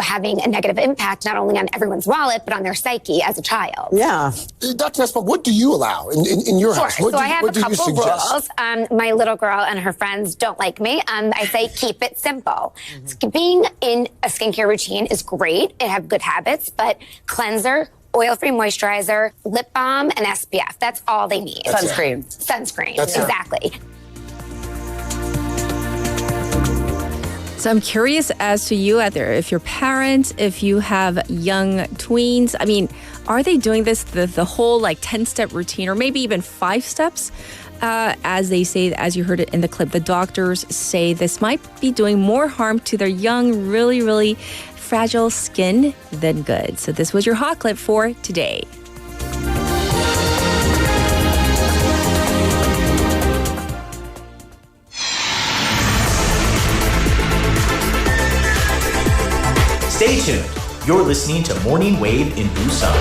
having a negative impact not only on everyone's wallet, but on their psyche as a child. Yeah. Dr. Nespa, what do you allow in your house? So I have a couple rules. My little girl and her friends don't like me. I say keep it simple. Being in a skincare routine is great. It have good habits, but cleanser, oil-free moisturizer, lip balm, and SPF. That's all they need. Sunscreen. Sunscreen, That's exactly. So I'm curious as to you out there, if you're parents, if you have young tweens, I mean, are they doing this, the whole like 10-step routine or maybe even 5 steps? As they say, as you heard it in the clip, the doctors say this might be doing more harm to their young, really, really fragile skin than good. So this was your hot clip for today. Stay tuned. You're listening to Morning Wave in Busan.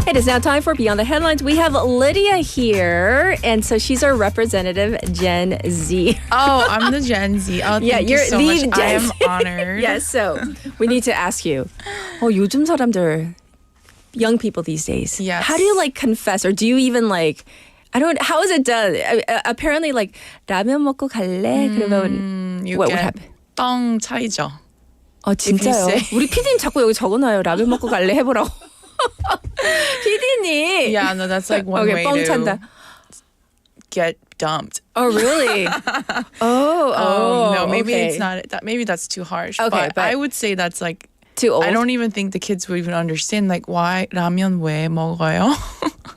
It is now time for Beyond the Headlines. We have Lydia here, and so she's our representative, Gen Z. Oh, I'm the Gen Z. Oh, thank you so much. I am honored. Yes, so we need to ask you, 요즘 사람들, young people these days, yes. How do you like confess, or do you even like, how is it done? Apparently like, 라면 먹고 갈래? 그러면 what would happen? 똥 차이죠. 진짜요? 우리 PD님 자꾸 여기 적어놔요. 라면 먹고 갈래 해보라고. PD님. Yeah, no, that's like one way 뻥 to 찬다. get dumped. Oh, really? No, maybe okay. it's not that. Maybe that's too harsh. Okay, but I would say that's like too old. I don't even think the kids would even understand like why 라면 왜 먹어요?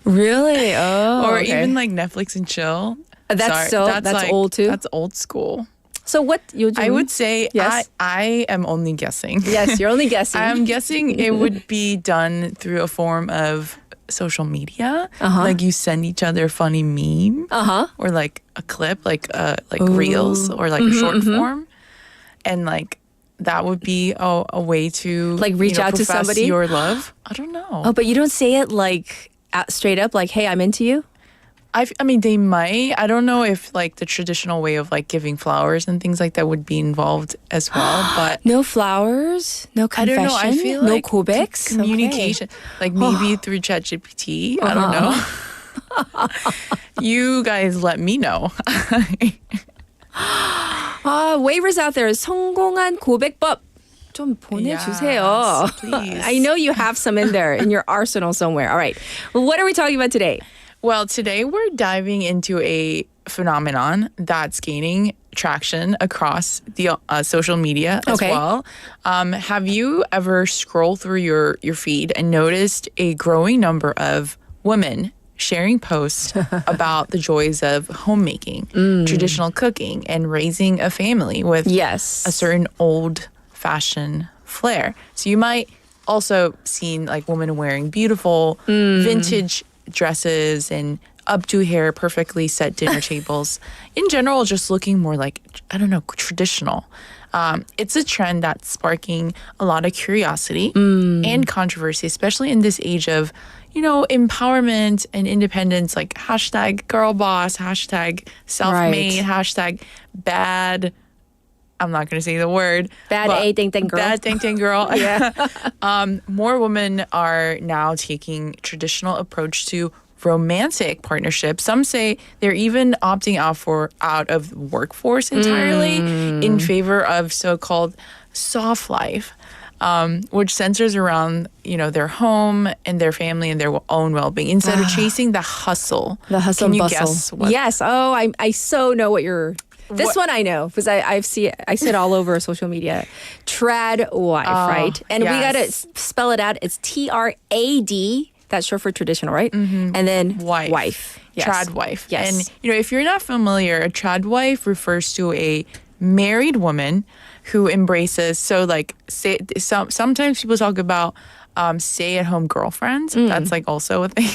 Really? Oh, or okay. even like Netflix and chill. That's like, old too. That's old school. So what 요즘? I would say yes. I am only guessing. Yes, you're only guessing. I'm guessing it would be done through a form of social media. Like you send each other a funny meme or like a clip, like reels or like a short form. And like that would be a way to like reach out to profess somebody. your love. I don't know. Oh, but you don't say it like straight up like, hey, I'm into you? I mean, they might. I don't know if like the traditional way of like giving flowers and things like that would be involved as well. But no flowers, no confession, I don't know. I feel no like 고백s? Communication, like maybe through ChatGPT. I don't know. You guys let me know. Waivers out there. 성공한 고백법. 좀 보내주세요. Yes, please. I know you have some in there in your arsenal somewhere. All right. Well, what are we talking about today? Well, today we're diving into a phenomenon that's gaining traction across the social media as well. Have you ever scrolled through your feed and noticed a growing number of women sharing posts about the joys of homemaking, traditional cooking, and raising a family with a certain old-fashioned flair? So you might also seen like women wearing beautiful vintage dresses and updo hair, perfectly set dinner tables. In general, just looking more like, I don't know, traditional. It's a trend that's sparking a lot of curiosity and controversy, especially in this age of, you know, empowerment and independence, like hashtag girl boss, hashtag self-made, hashtag bad. I'm not going to say the word. Bad A Ding Ding Girl. Bad Ding Ding Girl. Yeah. More women are now taking traditional approach to romantic partnerships. Some say they're even opting out of workforce entirely in favor of so-called soft life, which centers around, you know, their home and their family and their own well-being instead of chasing the hustle. The hustle Can you and bustle. guess what? Yes. Oh, I so know what you're... This one I know because I see it all over social media. Trad wife, right? And we got to spell it out. It's TRAD. That's short for traditional, right? And then wife. Yes. Trad wife. Yes. And, you know, if you're not familiar, a trad wife refers to a married woman who embraces, so like, sometimes people talk about stay-at-home girlfriends. That's like also a thing.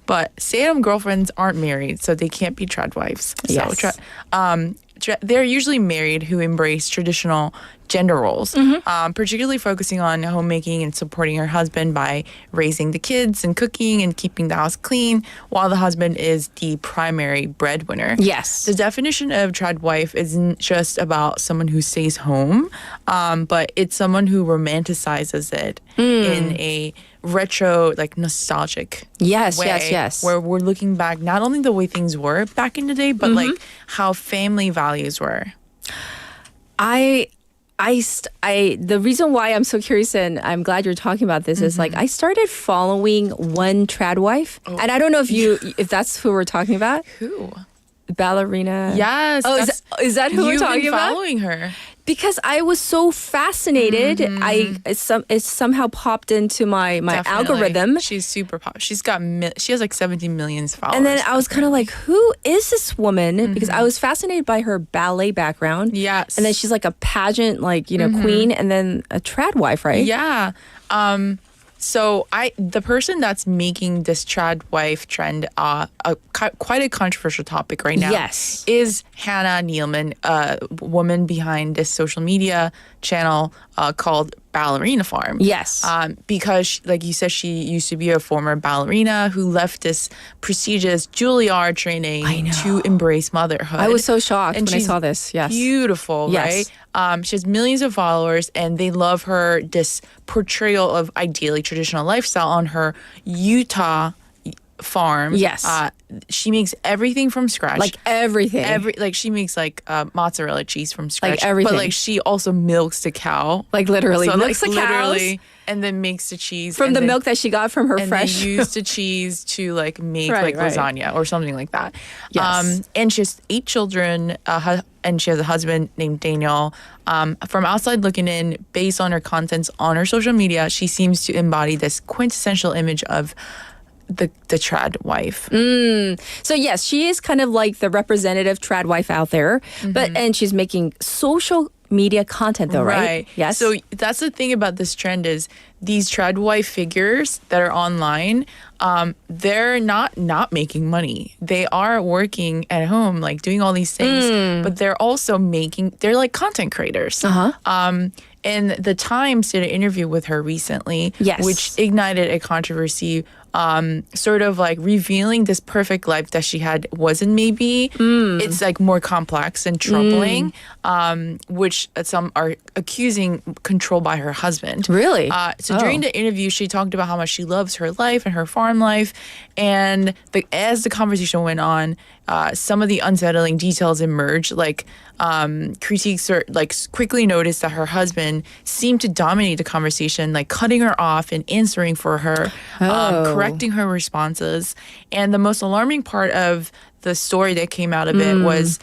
But stay-at-home girlfriends aren't married, so they can't be trad wives. Yes. So they're usually married who embrace traditional gender roles, particularly focusing on homemaking and supporting her husband by raising the kids and cooking and keeping the house clean, while the husband is the primary breadwinner. Yes. The definition of trad wife isn't just about someone who stays home, but it's someone who romanticizes it in a retro, like nostalgic way. Yes. Where we're looking back, not only the way things were back in the day, but like how family values were. The reason why I'm so curious and I'm glad you're talking about this is like I started following one trad wife, and I don't know if that's who we're talking about. Who? Ballerina. Yes. Oh, is that who we're talking been about? Following her. Because I was so fascinated, it somehow popped into my algorithm. She's super pop. She has like 17 million followers. And then I was kind of like, who is this woman? Because I was fascinated by her ballet background. Yes. And then she's like a pageant, like, you know, queen, and then a trad wife, right? Yeah. So the person that's making this trad wife trend quite a controversial topic right now is Hannah Nealman, a woman behind this social media channel called Ballerina Farm. Yes. Because, like you said, she used to be a former ballerina who left this prestigious Juilliard training to embrace motherhood. I was so shocked when I saw this. Yes. Beautiful, right? She has millions of followers, and they love this portrayal of ideally traditional lifestyle on her Utah farm. Yes. She makes everything from scratch. Like everything. She makes like mozzarella cheese from scratch. Like everything. But like she also milks the cow. Like literally. So milks like the cows. literally, and then makes the cheese. From the milk that she got from her and fresh. And use the cheese to like make Right. lasagna or something like that. Yes. And she has 8 children, and she has a husband named Daniel. From outside looking in, based on her contents on her social media, she seems to embody this quintessential image of the trad wife. So yes, she is kind of like the representative trad wife out there, and she's making social media content though, right? Yes. So that's the thing about this trend is these trad wife figures that are online, they're not making money. They are working at home, like doing all these things, but they're also they're like content creators. And the Times did an interview with her recently, which ignited a controversy, sort of like revealing this perfect life that she had wasn't maybe. It's like more complex and troubling, which some are accusing control by her husband. Really? So during the interview, she talked about how much she loves her life and her farm life. And as the conversation went on, some of the unsettling details emerged. Like critiques are like quickly noticed that her husband seemed to dominate the conversation, like cutting her off and answering for her, correcting her responses. And the most alarming part of the story that came out of it was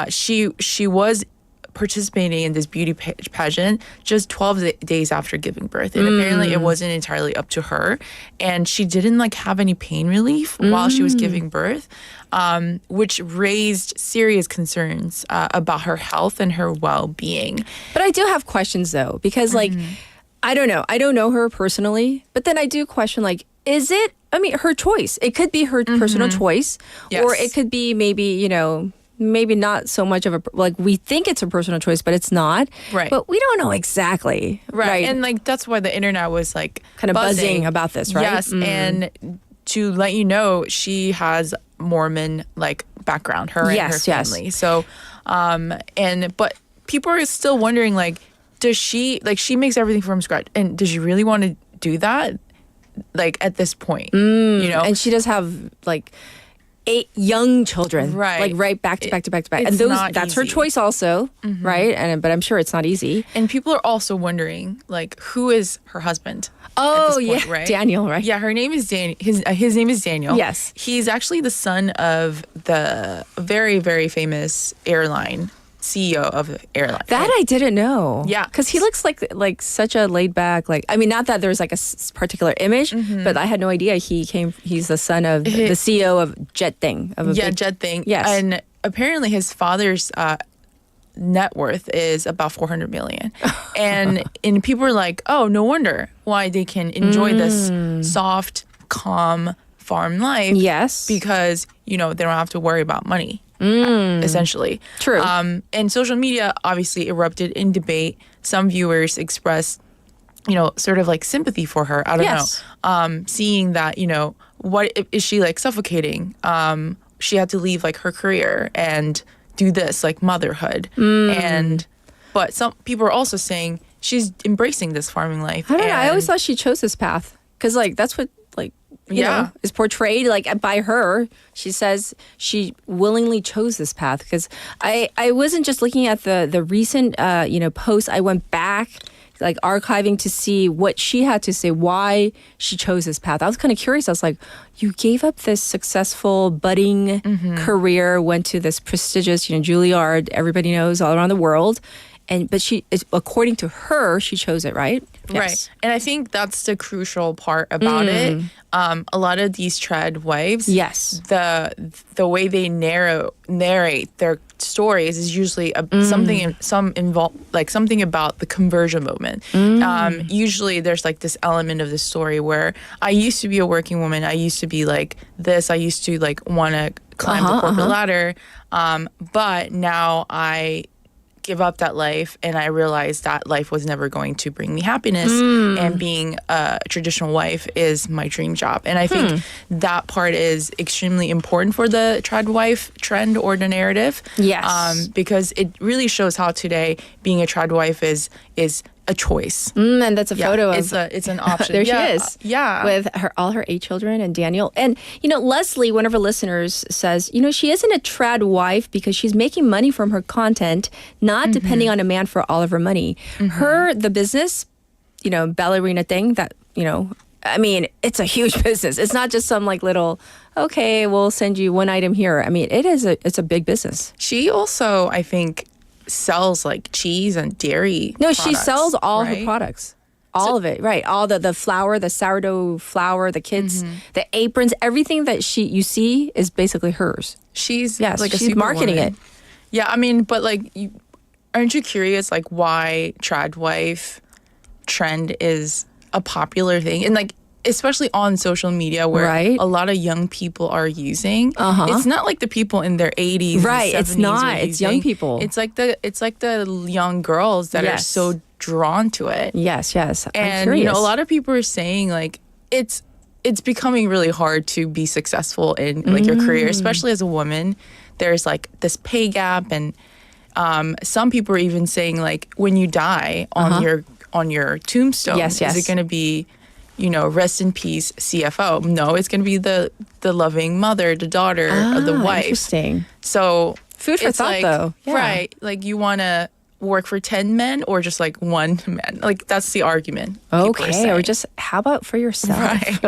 she was participating in this beauty pageant just 12 days after giving birth, and apparently it wasn't entirely up to her, and she didn't like have any pain relief while she was giving birth, which raised serious concerns about her health and her well-being. But I do have questions though, because like I don't know her personally, but then I do question, like, is it, I mean, her choice? It could be her personal choice, or it could be maybe, maybe not so much of a, like, we think it's a personal choice, but it's not. Right. But we don't know exactly. Right. And like, that's why the internet was like kind of buzzing about this, right? Yes. And to let you know, she has Mormon like background, her and her family. So, but people are still wondering, like, does she, like, she makes everything from scratch, and does she really want to do that? Like at this point, and she does have like 8 young children, right back to back to back to back, and that's her choice also, right? But I'm sure it's not easy. And people are also wondering, like, who is her husband? Oh, at this point, yeah, right? Daniel, right? Yeah, her name is his name is Daniel. Yes, he's actually the son of the very, very famous airline CEO of the airline. That I didn't know. Yeah, because he looks like such a laid back, like, I mean, not that there's like a particular image, but I had no idea he's the son of the CEO of JetThing. JetThing. Yes, and apparently his father's net worth is about $400 million, and people are like, oh, no wonder why they can enjoy this soft, calm farm life. Yes, because they don't have to worry about money. Essentially. True. And social media obviously erupted in debate. Some viewers expressed, sort of like sympathy for her. I don't know. Seeing that, what is she like suffocating? She had to leave like her career and do this, like motherhood. But some people are also saying she's embracing this farming life. I don't know. I always thought she chose this path because like that's what like you know, is portrayed like by her. She says she willingly chose this path because I wasn't just looking at the recent posts. I went back like archiving to see what she had to say, why she chose this path. I was kind of curious. I was like, you gave up this successful budding career, went to this prestigious, Juilliard, everybody knows all around the world. But according to her, she chose it, right? Yes. Right. And I think that's the crucial part about it. A lot of these trad wives, the way they narrate their stories is usually something about the conversion moment. Usually there's like this element of the story where I used to be a working woman. I used to be like this. I used to like want to climb the corporate ladder. But now I give up that life and I realized that life was never going to bring me happiness, and being a traditional wife is my dream job. And I think that part is extremely important for the trad wife trend or the narrative. Yes. Because it really shows how today being a trad wife is a choice. And that's a photo of it's an option. There she is. Yeah. With all her 8 children and Daniel. And Leslie, one of our listeners, says, she isn't a trad wife because she's making money from her content, not depending on a man for all of her money. The business, ballerina thing that, I mean, it's a huge business. It's not just some like little, okay, we'll send you one item here. I mean, it's a big business. She also, I think, sells like cheese and dairy products, she sells all her products. All of it, right? All the flour, the sourdough flour, the kids, the aprons, everything that you see is basically hers. She's she's marketing it. Yeah, I mean, but like, aren't you curious like why trad wife trend is a popular thing? And like, especially on social media where a lot of young people are using. It's not like the people in their 80s, right? And 70s it's not. It's young people. It's like the young girls that are so drawn to it. Yes. And a lot of people are saying like it's becoming really hard to be successful in like your career, especially as a woman. There's like this pay gap, and some people are even saying like when you die on your tombstone, is it going to be rest in peace CFO. No, it's going to be the loving mother, the daughter, or the wife. Interesting. So food for thought, though. Yeah. Right. Like you want to work for 10 men or just like one man? Like that's the argument. Okay, or just how about for yourself? Right.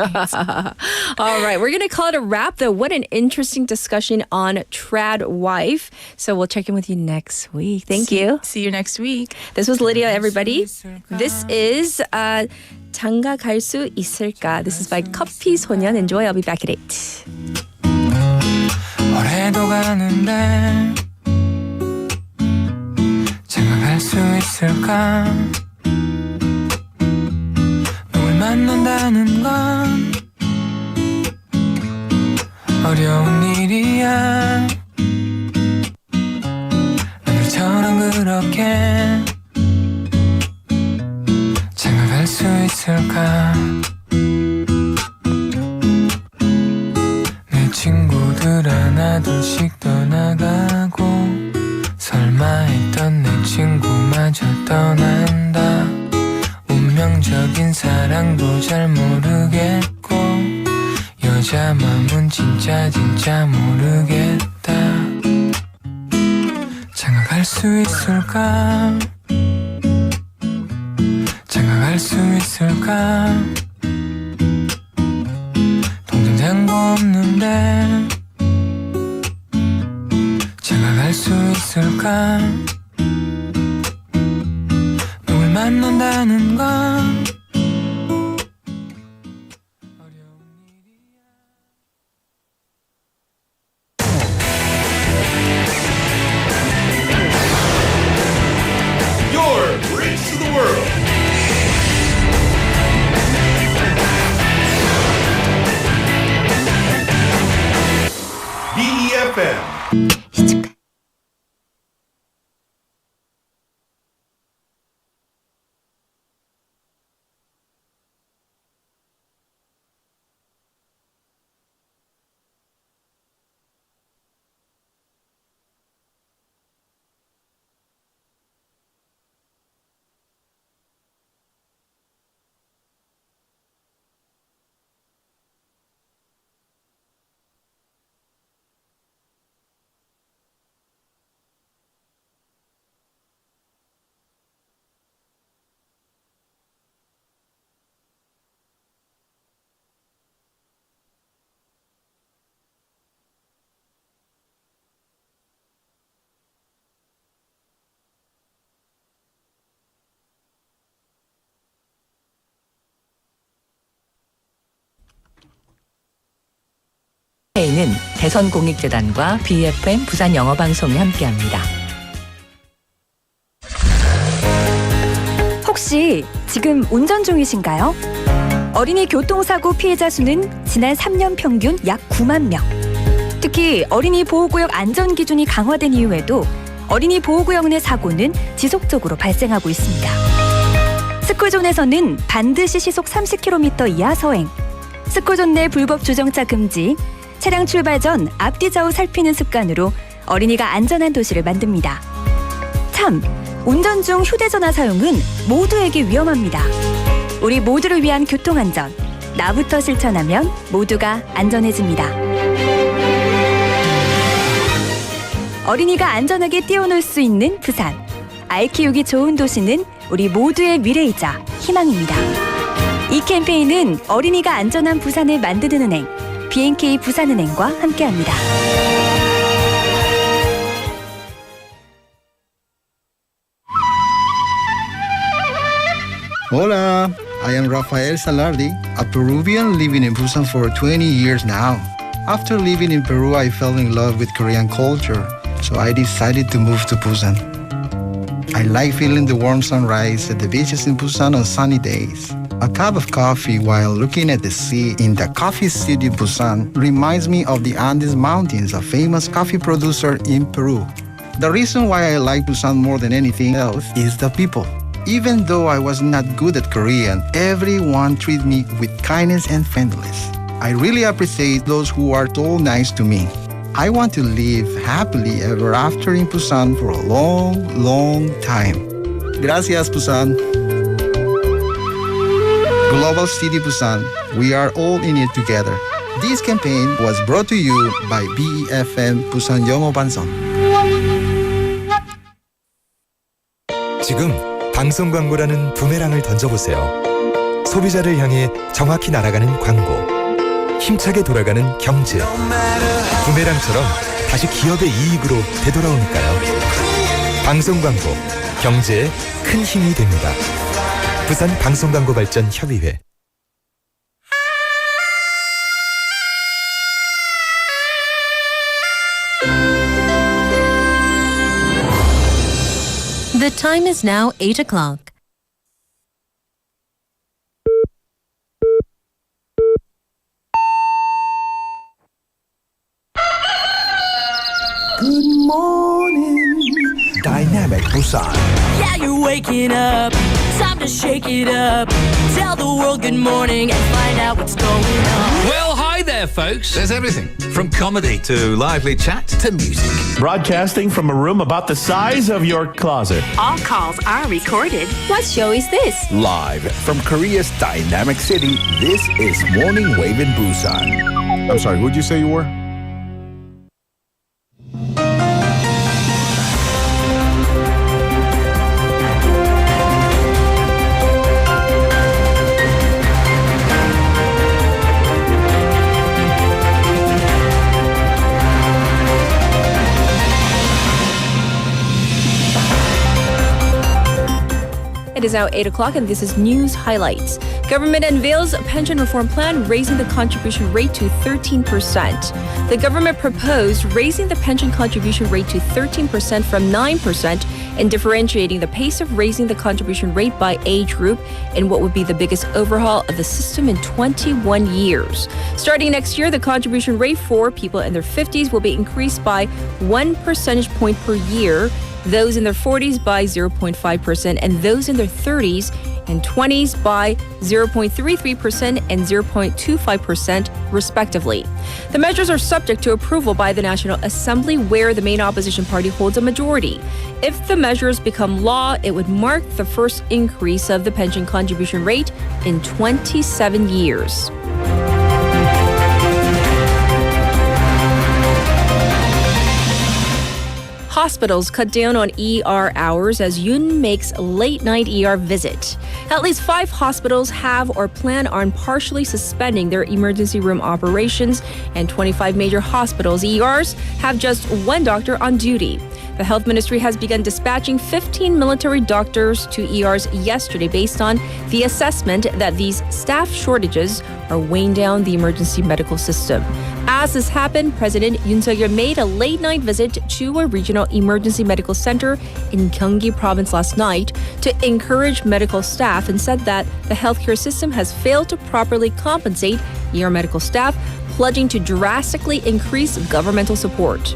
All right, we're going to call it a wrap though. What an interesting discussion on trad wife. So we'll check in with you next week. Thank you. See you next week. This was Lydia, everybody. This is 장가 갈 수 있을까? This is by 커피 소년. Enjoy. I'll be back at 8. 올해도 가는데 갈 수 있을까? 누굴 만난다는 건 어려운 일이야. 너들처럼 그렇게 장가갈 수 있을까? 내 친구들 하나둘씩 떠나가고 설마 했던 내 친구마저 떠난다. 운명적인 사랑도 잘 모르겠고 여자 맘은 진짜 모르겠다. 장가갈 수 있을까? 장가갈 수 있을까? 동전 잔고 없는데 장가갈 수 있을까? 누굴 만난다는 건 Your Bridge to the World. BEFM. 는 대선공익재단과 BFM 부산 영어방송이 함께합니다. 혹시 지금 운전 중이신가요? 어린이 교통사고 피해자 수는 지난 3년 평균 약 9만 명. 특히 어린이 보호구역 안전기준이 강화된 이후에도 어린이 보호구역 내 사고는 지속적으로 발생하고 있습니다. 스쿨존에서는 반드시 시속 30km 이하 서행, 스쿨존 내 불법 주정차 금지, 차량 출발 전 앞뒤 좌우 살피는 습관으로 어린이가 안전한 도시를 만듭니다. 참, 운전 중 휴대전화 사용은 모두에게 위험합니다. 우리 모두를 위한 교통안전, 나부터 실천하면 모두가 안전해집니다. 어린이가 안전하게 뛰어놀 수 있는 부산. 아이 키우기 좋은 도시는 우리 모두의 미래이자 희망입니다. 이 캠페인은 어린이가 안전한 부산을 만드는 은행, BNK 부산은행과 함께합니다. Hola, I am Rafael Salardi, a Peruvian living in Busan for 20 years now. After living in Peru, I fell in love with Korean culture, so I decided to move to Busan. I like feeling the warm sunrise at the beaches in Busan on sunny days. A cup of coffee while looking at the sea in the coffee city Busan reminds me of the Andes Mountains, a famous coffee producer in Peru. The reason why I like Busan more than anything else is the people. Even though I was not good at Korean, everyone treated me with kindness and friendliness. I really appreciate those who are so nice to me. I want to live happily ever after in Busan for a long, long time. Gracias, Busan. Global Global City Busan, we are all in it together. This campaign was brought to you by BEFM Busan 영어 방송. 지금 방송 광고라는 부메랑을 던져보세요. 소비자를 향해 정확히 날아가는 광고. 힘차게 돌아가는 경제. 부메랑처럼 다시 기업의 이익으로 되돌아오니까요. 방송 광고, 경제에 큰 힘이 됩니다. 부산 방송광고발전협의회. The time is now 8 o'clock. Good morning, Dynamic Busan. Yeah, you're waking up. Time to shake it up. Tell the world good morning and find out what's going on. Well, hi there, folks. There's everything from comedy to lively chat to music. Broadcasting from a room about the size of your closet. All calls are recorded. What show is this? Live from Korea's dynamic city, this is Morning Wave in Busan. I'm sorry, who'd you say you were? It is now 8 o'clock and this is news highlights. Government unveils a pension reform plan raising the contribution rate to 13%. The government proposed raising the pension contribution rate to 13% from 9% and differentiating the pace of raising the contribution rate by age group in what would be the biggest overhaul of the system in 21 years. Starting next year, the contribution rate for people in their 50s will be increased by 1 percentage point per year, those in their 40s by 0.5%, and those in their 30s and 20s by 0.33% and 0.25%, respectively. The measures are subject to approval by the National Assembly, where the main opposition party holds a majority. If the measures become law, it would mark the first increase of the pension contribution rate in 27 years. Hospitals cut down on ER hours as Yoon makes a late-night ER visit. At least 5 hospitals have or plan on partially suspending their emergency room operations, and 25 major hospitals' ERs have just 1 doctor on duty. The health ministry has begun dispatching 15 military doctors to ERs yesterday based on the assessment that these staff shortages are weighing down the emergency medical system. As this happened, President Yoon Suk-yeol made a late-night visit to a regional emergency medical center in Gyeonggi province last night to encourage medical staff and said that the healthcare system has failed to properly compensate ER medical staff, pledging to drastically increase governmental support.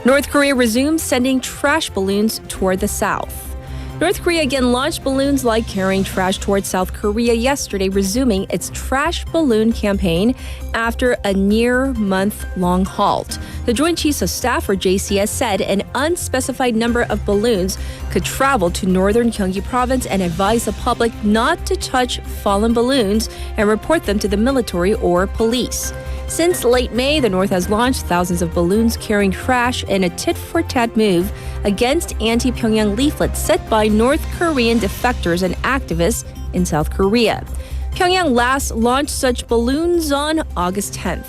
North Korea resumes sending trash balloons toward the south. North Korea again launched balloons like carrying trash towards South Korea yesterday, resuming its trash balloon campaign after a near-month-long halt. The Joint Chiefs of Staff, or JCS, said an unspecified number of balloons could travel to northern Gyeonggi province and advised the public not to touch fallen balloons and report them to the military or police. Since late May, the North has launched thousands of balloons carrying trash in a tit-for-tat move against anti-Pyongyang leaflets set by North Korean defectors and activists in South Korea. Pyongyang last launched such balloons on August 10th.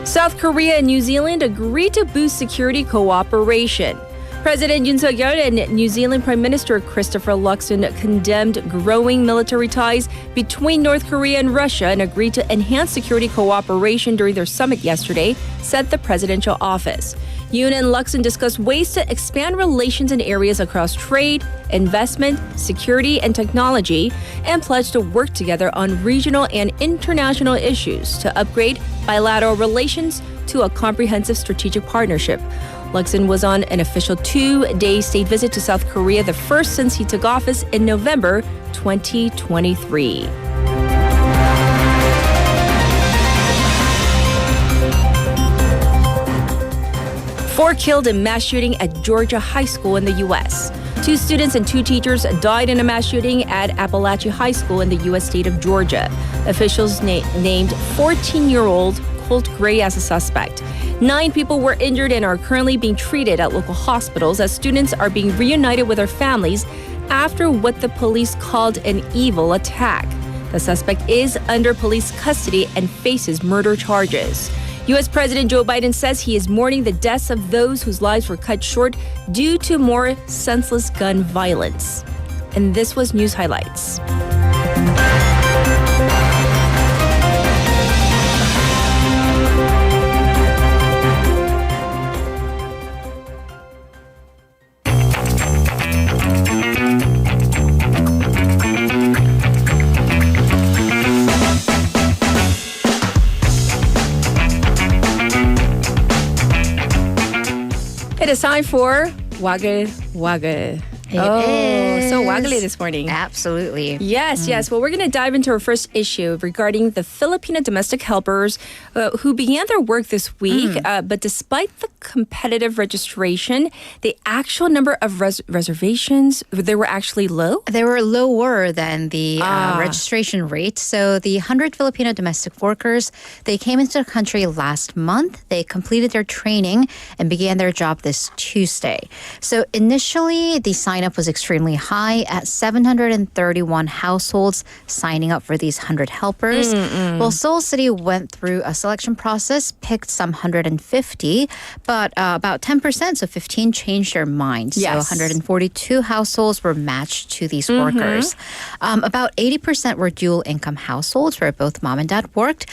South Korea and New Zealand agreed to boost security cooperation. President Yoon Suk-yeol and New Zealand Prime Minister Christopher Luxon condemned growing military ties between North Korea and Russia and agreed to enhance security cooperation during their summit yesterday, said the presidential office. Yoon and Luxon discussed ways to expand relations in areas across trade, investment, security, and technology, and pledged to work together on regional and international issues to upgrade bilateral relations to a comprehensive strategic partnership. Luxon was on an official 2-day state visit to South Korea, the first since he took office in November 2023. 4 killed in mass shooting at Georgia High School in the U.S. 2 students and 2 teachers died in a mass shooting at Appalachia High School in the U.S. state of Georgia. Officials named 14-year-old Colt Gray as a suspect. 9 people were injured and are currently being treated at local hospitals as students are being reunited with their families after what the police called an evil attack. The suspect is under police custody and faces murder charges. U.S. President Joe Biden says he is mourning the deaths of those whose lives were cut short due to more senseless gun violence. And this was News Highlights. It is time for Waggle Waggle. It is. So waggly this morning. Absolutely. Yes, yes. Well, we're going to dive into our first issue regarding the Filipino domestic helpers who began their work this week. But despite the competitive registration, the actual number of reservations, they were actually low? They were lower than the registration rate. So the 100 Filipino domestic workers, they came into the country last month. They completed their training and began their job this Tuesday. So initially, the sign-up was extremely high at 731 households signing up for these 100 helpers. Well, Seoul City went through a selection process, picked some 150, but about 10%, so 15, changed their minds. Yes. So 142 households were matched to these workers. About 80% were dual income households where both mom and dad worked.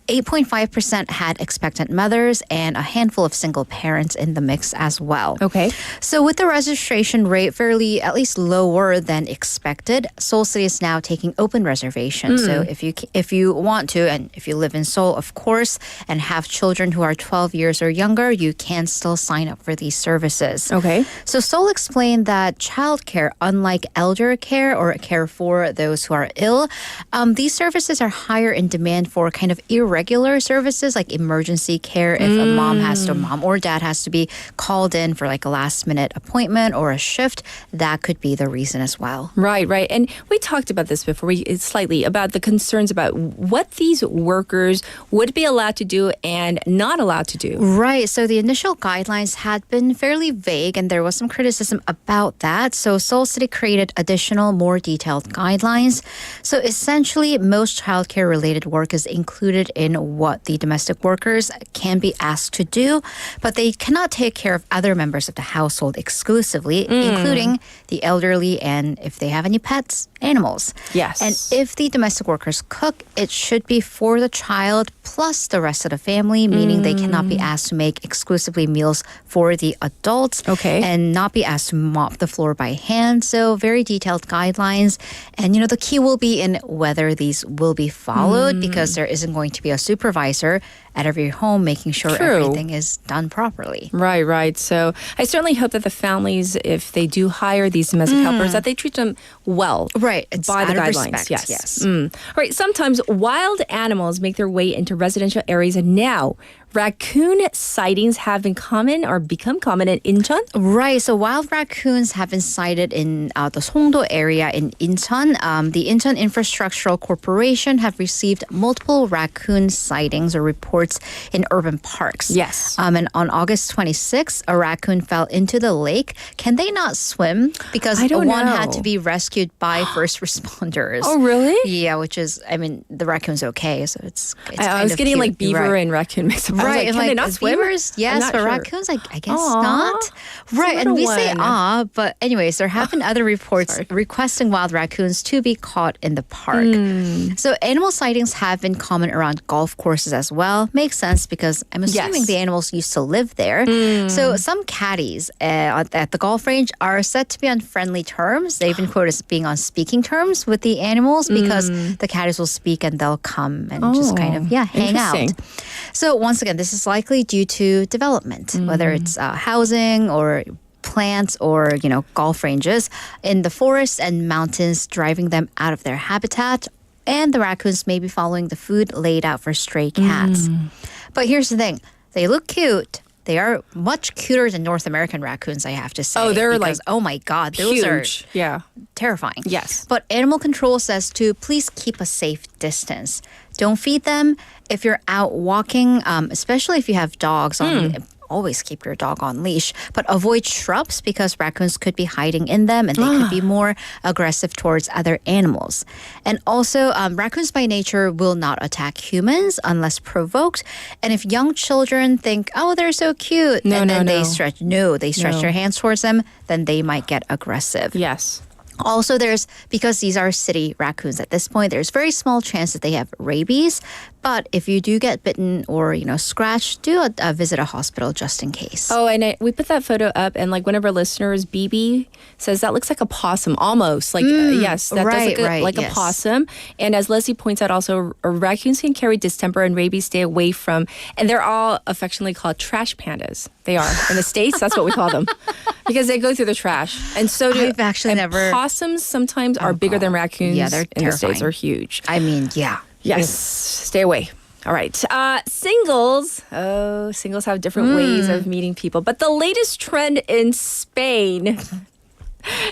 8.5% had expectant mothers and a handful of single parents in the mix as well. Okay. So with the registration rate fairly at least lower than expected, Seoul City is now taking open reservations. So if you want to, and if you live in Seoul, of course, and have children who are 12 years or younger, you can still sign up for these services. Okay. So Seoul explained that childcare, unlike elder care or care for those who are ill, these services are higher in demand for kind of irregular services like emergency care if a mom or dad has to be called in for like a last minute appointment or a shift. That could be the reason as well. Right, right. And we talked about this before, slightly, about the concerns about what these workers would be allowed to do and not allowed to do. Right. So the initial guidelines had been fairly vague and there was some criticism about that. So Seoul City created additional, more detailed guidelines. So essentially, most childcare related work is included in what the domestic workers can be asked to do, but they cannot take care of other members of the household exclusively, including the elderly and if they have any pets, animals. Yes. And if the domestic workers cook, it should be for the child plus the rest of the family, meaning they cannot be asked to make exclusively meals for the adults. Okay. And not be asked to mop the floor by hand. So very detailed guidelines. And, the key will be in whether these will be followed because there isn't going to be a supervisor at every home making sure everything is done properly. Right, right. So I certainly hope that the families, if they do hire these domestic helpers, that they treat them well. Right. It's by the out of guidelines. respect, Yes. All right. Sometimes wild animals make their way into residential areas, and now raccoon sightings have become common in Incheon? Right. So wild raccoons have been sighted in the Songdo area in Incheon. The Incheon Infrastructural Corporation have received multiple raccoon sightings or reports in urban parks. Yes. And on August 26th, a raccoon fell into the lake. Can they not swim? Because one had to be rescued by first responders. Oh, really? Yeah, which is, the raccoon's okay. So it's I was getting cute. like beaver and raccoon mixed up. Right, Can they not swim? Beavers, yes, but sure. raccoons, I guess not. Right, and we say but anyways, there have been other reports requesting wild raccoons to be caught in the park. So animal sightings have been common around golf courses as well. Makes sense because I'm assuming the animals used to live there. So some caddies at the golf range are said to be on friendly terms. They've been quoted as being on speaking terms with the animals because the caddies will speak and they'll come and just kind of hang out. So once again, this is likely due to development, whether it's housing or plants or, golf ranges in the forests and mountains, driving them out of their habitat. And the raccoons may be following the food laid out for stray cats. But here's the thing. They look cute, They are much cuter than North American raccoons, I have to say. Oh, they're because, oh my God, those huge. are terrifying. Yes. But animal control says to please keep a safe distance. Don't feed them. If you're out walking, especially if you have dogs on, always keep your dog on leash, but avoid shrubs because raccoons could be hiding in them and they could be more aggressive towards other animals. And also, raccoons by nature will not attack humans unless provoked. And if young children think, oh, they're so cute, they stretch their hands towards them, then they might get aggressive. Yes. Also, because these are city raccoons at this point, there's very small chance that they have rabies. But if you do get bitten or, scratched, do visit a hospital just in case. Oh, and we put that photo up, and one of our listeners, BB, says that looks like a possum, almost. Yes, that does look like a possum. And as Leslie points out also, raccoons can carry distemper and rabies. Stay away from, and they're all affectionately called trash pandas. They are. In the States, that's what we call them. Because they go through the trash. And so do I've actually never. Possums sometimes are bigger than raccoons. Yeah, they're in terrifying. the States are huge. I mean, yeah. Yes. Stay away. All right. Singles. Oh, singles have different ways of meeting people. But the latest trend in Spain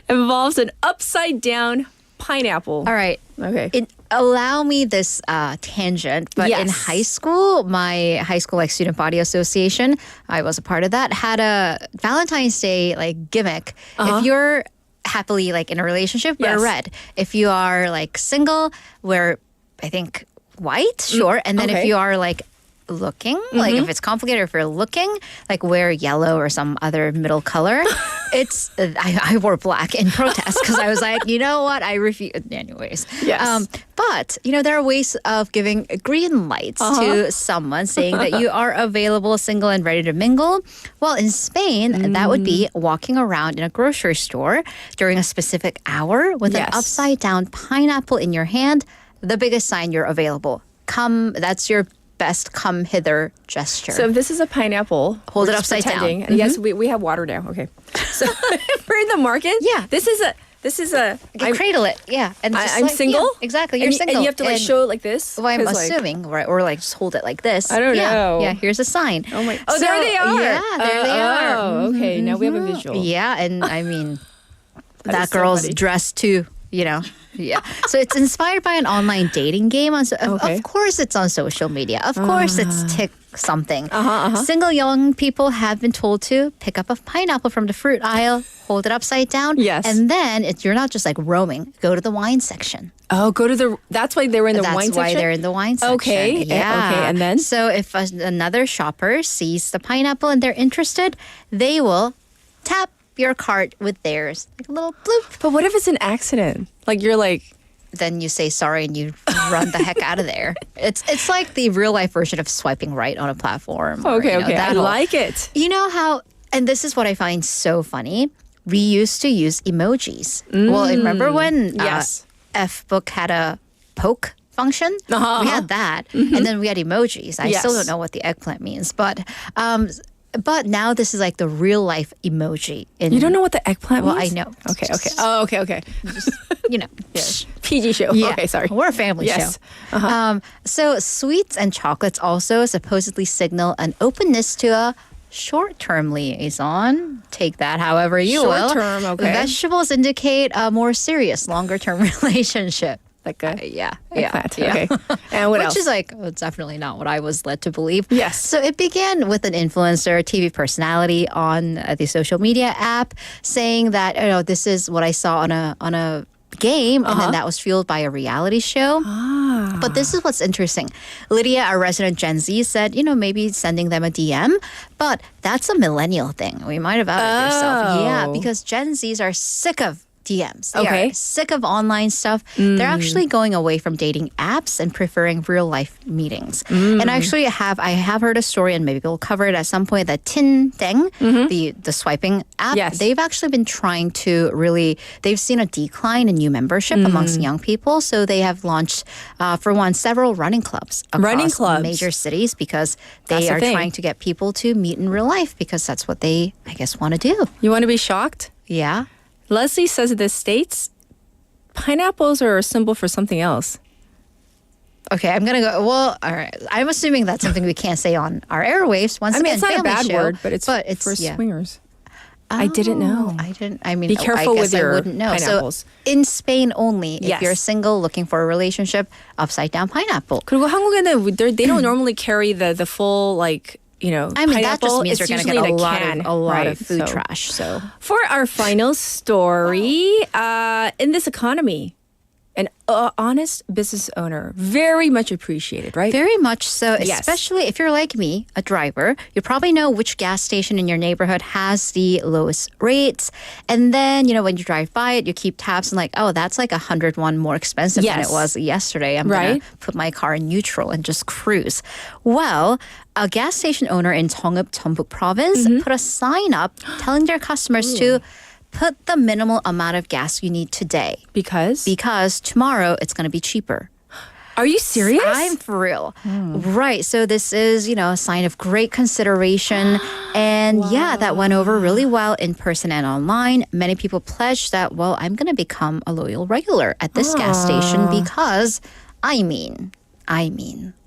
involves an upside down pineapple. All right. Okay. Allow me this tangent, but in high school, my high school student body association, I was a part of that, had a Valentine's Day gimmick. If you're happily in a relationship, wear red. If you are single, wear I think white, sure. And then if you are looking, if it's complicated, or if you're looking, wear yellow or some other middle color. It's I wore black in protest because I was like, you know what, I refuse. Anyways, yes. But there are ways of giving green lights to someone, saying that you are available, single, and ready to mingle. Well, in Spain, that would be walking around in a grocery store during a specific hour with an upside down pineapple in your hand. The biggest sign you're available. Come, that's your best come hither gesture. So if this is a pineapple, hold it upside down. And yes, we have water now. Okay. So if we're in the market, this is a you cradle it, and I'm single. Yeah, exactly, you're single, and you have to show it like this. Well, I'm assuming, right, or just hold it like this. I don't know. Yeah, here's a sign. Oh my! Oh, so, there they are. Yeah, there they are. Oh, okay. Now we have a visual. Yeah, and I mean, that girl's dressed too. Yeah. So it's inspired by an online dating game. Of course, it's on social media. Of course, it's tick something. Single young people have been told to pick up a pineapple from the fruit aisle, hold it upside down. Yes. And then you're not just roaming. Go to the wine section. Oh, that's why they were in the wine section? That's why they're in the wine section. Okay. Yeah. Okay, and then? So if another shopper sees the pineapple and they're interested, they will tap your cart with theirs, a little bloop. But what if it's an accident? Then you say sorry and you run the heck out of there. It's like the real life version of swiping right on a platform. Okay. I like it. You know how, and this is what I find so funny. We used to use emojis. Well, remember when F-Book had a poke function? We had that, and then we had emojis. I still don't know what the eggplant means, but now this is the real life emoji. You don't know what the eggplant means? Well, I know. Okay. Oh, okay. Just, PG show. Yeah. Okay, sorry. We're a family show. So sweets and chocolates also supposedly signal an openness to a short-term liaison. Take that however you will. Short-term, okay. Vegetables indicate a more serious, longer-term relationship. Okay. And what else? Which is definitely not what I was led to believe. Yes. So it began with an influencer, TV personality on the social media app saying that, this is what I saw on a game, and then that was fueled by a reality show. But this is what's interesting. Lydia, our resident Gen Z, said, maybe sending them a DM, but that's a millennial thing. We might have outed yourself. Yeah, because Gen Zs are sick of DMs. They are sick of online stuff. They're actually going away from dating apps and preferring real life meetings. And actually, I have heard a story, and maybe we'll cover it at some point, that Tin Deng, the swiping app, they've actually been trying to they've seen a decline in new membership amongst young people. So they have launched, for one, several running clubs across major cities because they are trying to get people to meet in real life because that's what they, I guess, want to do. You want to be shocked? Yeah. Leslie says in the States, pineapples are a symbol for something else. Okay, I'm gonna go. Well, all right. I'm assuming that's something we can't say on our airwaves. Once again, it's not a family bad show, word, but it's for yeah. swingers. I didn't know. I didn't. I mean, Be careful I guess with your I wouldn't know. pineapples. So in Spain only, if Yes. you're single looking for a relationship, upside down pineapple. 그리고 한국에는 they don't normally carry the full like. I mean, that just pineapple. means It's you're going to usually get in a lot can, of right? food So- trash. So For our final story, in this economy, an honest business owner, very much appreciated, right? very much so, Yes. especially if you're like me, a driver, you probably know which gas station in your neighborhood has the lowest rates. And then, when you drive by it, you keep tabs and like, oh, that's like 101 more expensive than Yes. it was yesterday. I'm Right. going to put my car in neutral and just cruise. Well, a gas station owner in Jeongeuk, Jeonbuk province put a sign up telling their customers to put the minimal amount of gas you need today. Because Tomorrow it's going to be cheaper. Are you serious? I'm for real. Right. So this is, a sign of great consideration. And yeah, that went over really well in person and online. Many people pledged that, well, I'm going to become a loyal regular at this gas station because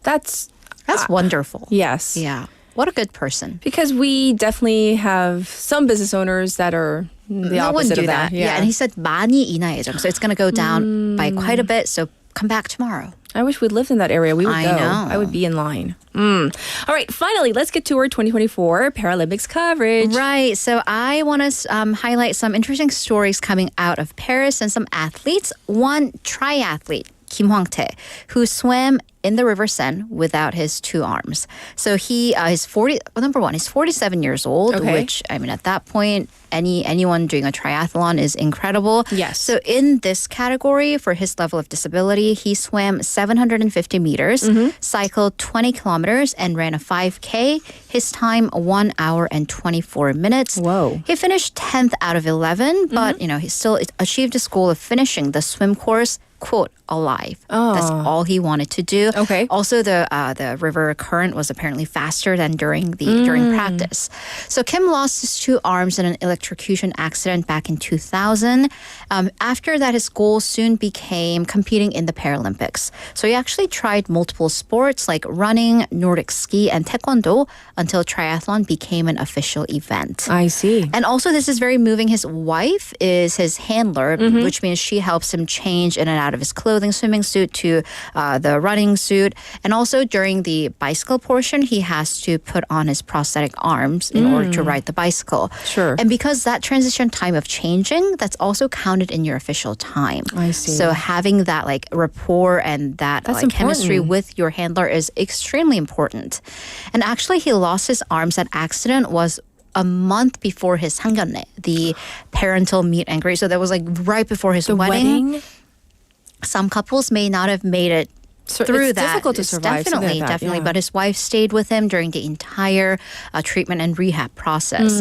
That's wonderful. yes. Yeah. What a good person. Because we definitely have some business owners that are the No one opposite do of that. Yeah. And he said 많이 인하예정. So it's going to go down by quite a bit. So come back tomorrow. I wish we'd lived in that area. We would I go. know. I would be in line. All right, finally, let's get to our 2024 Paralympics coverage. Right. So I want to highlight some interesting stories coming out of Paris and some athletes. One triathlete, Kim Hwang-tae, who swam in the River Seine without his two arms. So he's 47 years old, Okay. which, I mean, at that point, anyone doing a triathlon is incredible. Yes. So in this category, for his level of disability, he swam 750 meters, cycled 20 kilometers, and ran a 5K. His time, 1 hour and 24 minutes. Whoa. He finished 10th out of 11, but, he still achieved his goal of finishing the swim course, quote, alive. That's all he wanted to do. Okay. Also, the river current was apparently faster than during practice. So Kim lost his two arms in an electrocution accident back in 2000. After that, his goal soon became competing in the Paralympics. So he actually tried multiple sports like running, Nordic ski, and taekwondo until triathlon became an official event. I see. And also, this is very moving. His wife is his handler, which means she helps him change in and out of his clothing, swimming suit to the running suit. And also, during the bicycle portion, he has to put on his prosthetic arms in order to ride the bicycle. Sure. And because that transition time of changing, that's also counted in your official time. I see. So having that like rapport and that That's like chemistry important. with your handler is extremely important. And actually, he lost his arms. That accident was a month before his 상견례, the parental meet and greet. So that was like right before his wedding? Some couples may not have made it through it's that. difficult to It's survive something like Definitely. that, yeah. But his wife stayed with him during the entire treatment and rehab process.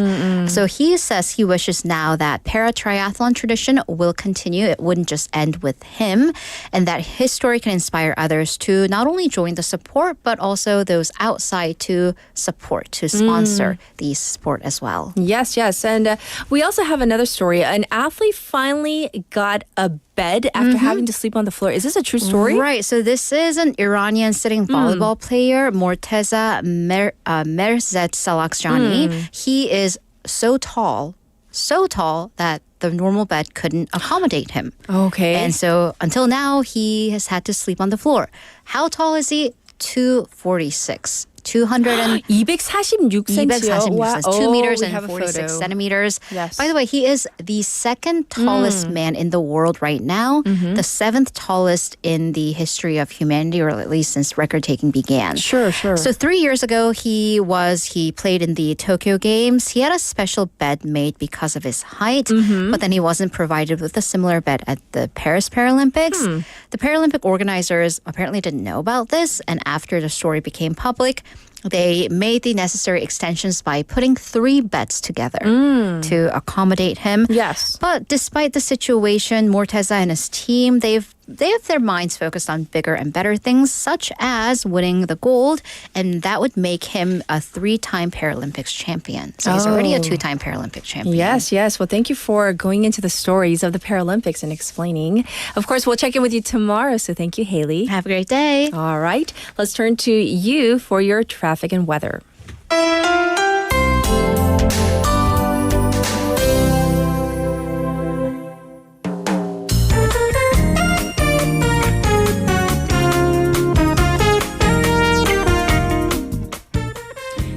So he says he wishes now that para-triathlon tradition will continue. It wouldn't just end with him, and that his story can inspire others to not only join the support, but also those outside to support, to sponsor the sport as well. Yes, yes. And we also have another story. An athlete finally got a bed after having to sleep on the floor. Is this a true story? Right. So this is an Iranian sitting volleyball player, Morteza Merzet Salakjani. He is so tall that the normal bed couldn't accommodate him. Okay. And so until now, he has had to sleep on the floor. How tall is he? 246. 246cm. 246, 2 meters we and have a 46 photo. centimeters. Yes. By the way, he is the second tallest man in the world right now, the seventh tallest in the history of humanity, or at least since record taking began. Sure. So 3 years ago, he played in the Tokyo Games. He had a special bed made because of his height, but then he wasn't provided with a similar bed at the Paris Paralympics. The Paralympic organizers apparently didn't know about this, and after the story became public, they made the necessary extensions by putting 3 beds together to accommodate him. Yes. But despite the situation, Morteza and his team, they have their minds focused on bigger and better things, such as winning the gold, and that would make him a 3-time Paralympics champion. So he's already a 2-time Paralympic champion. Yes. Well, thank you for going into the stories of the Paralympics and explaining. Of course, we'll check in with you tomorrow, so thank you, Haley. Have a great day. All right. Let's turn to you for your traffic and weather.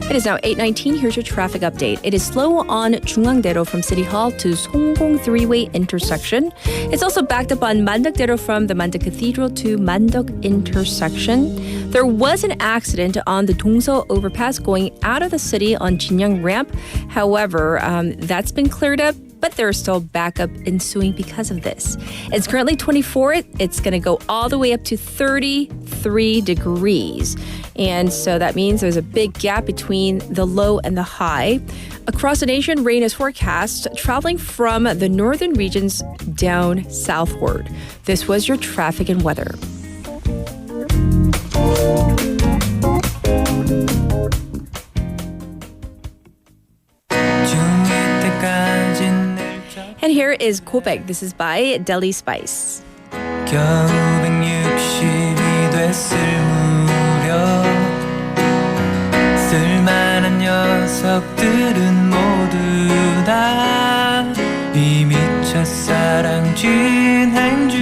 It is now 8:19. Here's your traffic update. It is slow on 중앙대로 from City Hall to Songgong three-way intersection. It's also backed up on Mandakdaero from the Mandak Cathedral to Mandok intersection. There was an accident on the Dongso overpass going out of the city on Jinyang ramp. However, that's been cleared up, but there's still backup ensuing because of this. It's currently 24. It's going to go all the way up to 33 degrees. And so that means there's a big gap between the low and the high. Across the nation, rain is forecast, traveling from the northern regions down southward. This was your traffic and weather. And here is 고백. This is by Deli Spice. 겨우 160이 됐을 무렵 쓸만한 녀석들은 모두 다 이미 첫사랑 진행 중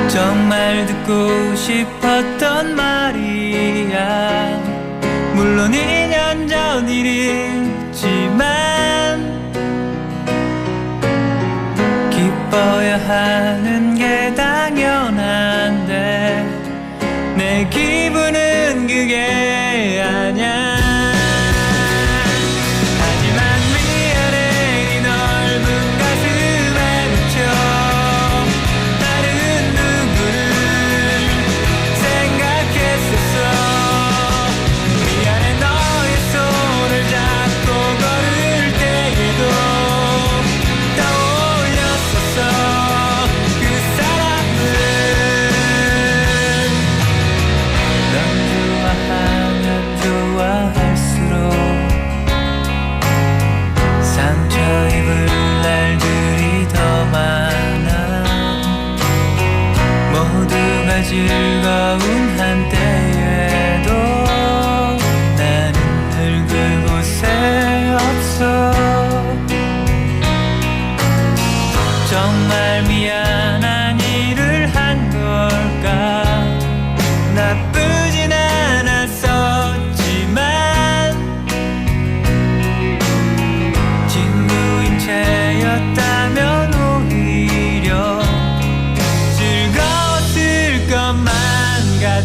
정말 듣고 싶었던 말이야 물론 2년 전 일이지만 기뻐야 하는 게 당연한데 내 기분은 그게 아냐 하지만 미안해 이 넓은 가슴에 묻혀 다른 누구를 생각했었어 미안해 너의 손을 잡고 걸을 때에도 떠올렸었어 그 사람을 넌 좋아하면 좋아할수록 상처 입을 날들이 더 많아 모두가 즐거운 한때에도 나는 늘 그곳에 없어 정말 미안한 일을 한 걸까 나쁘진 않았었지만 친구인 채였다면 오히려 즐거웠을 것만 같아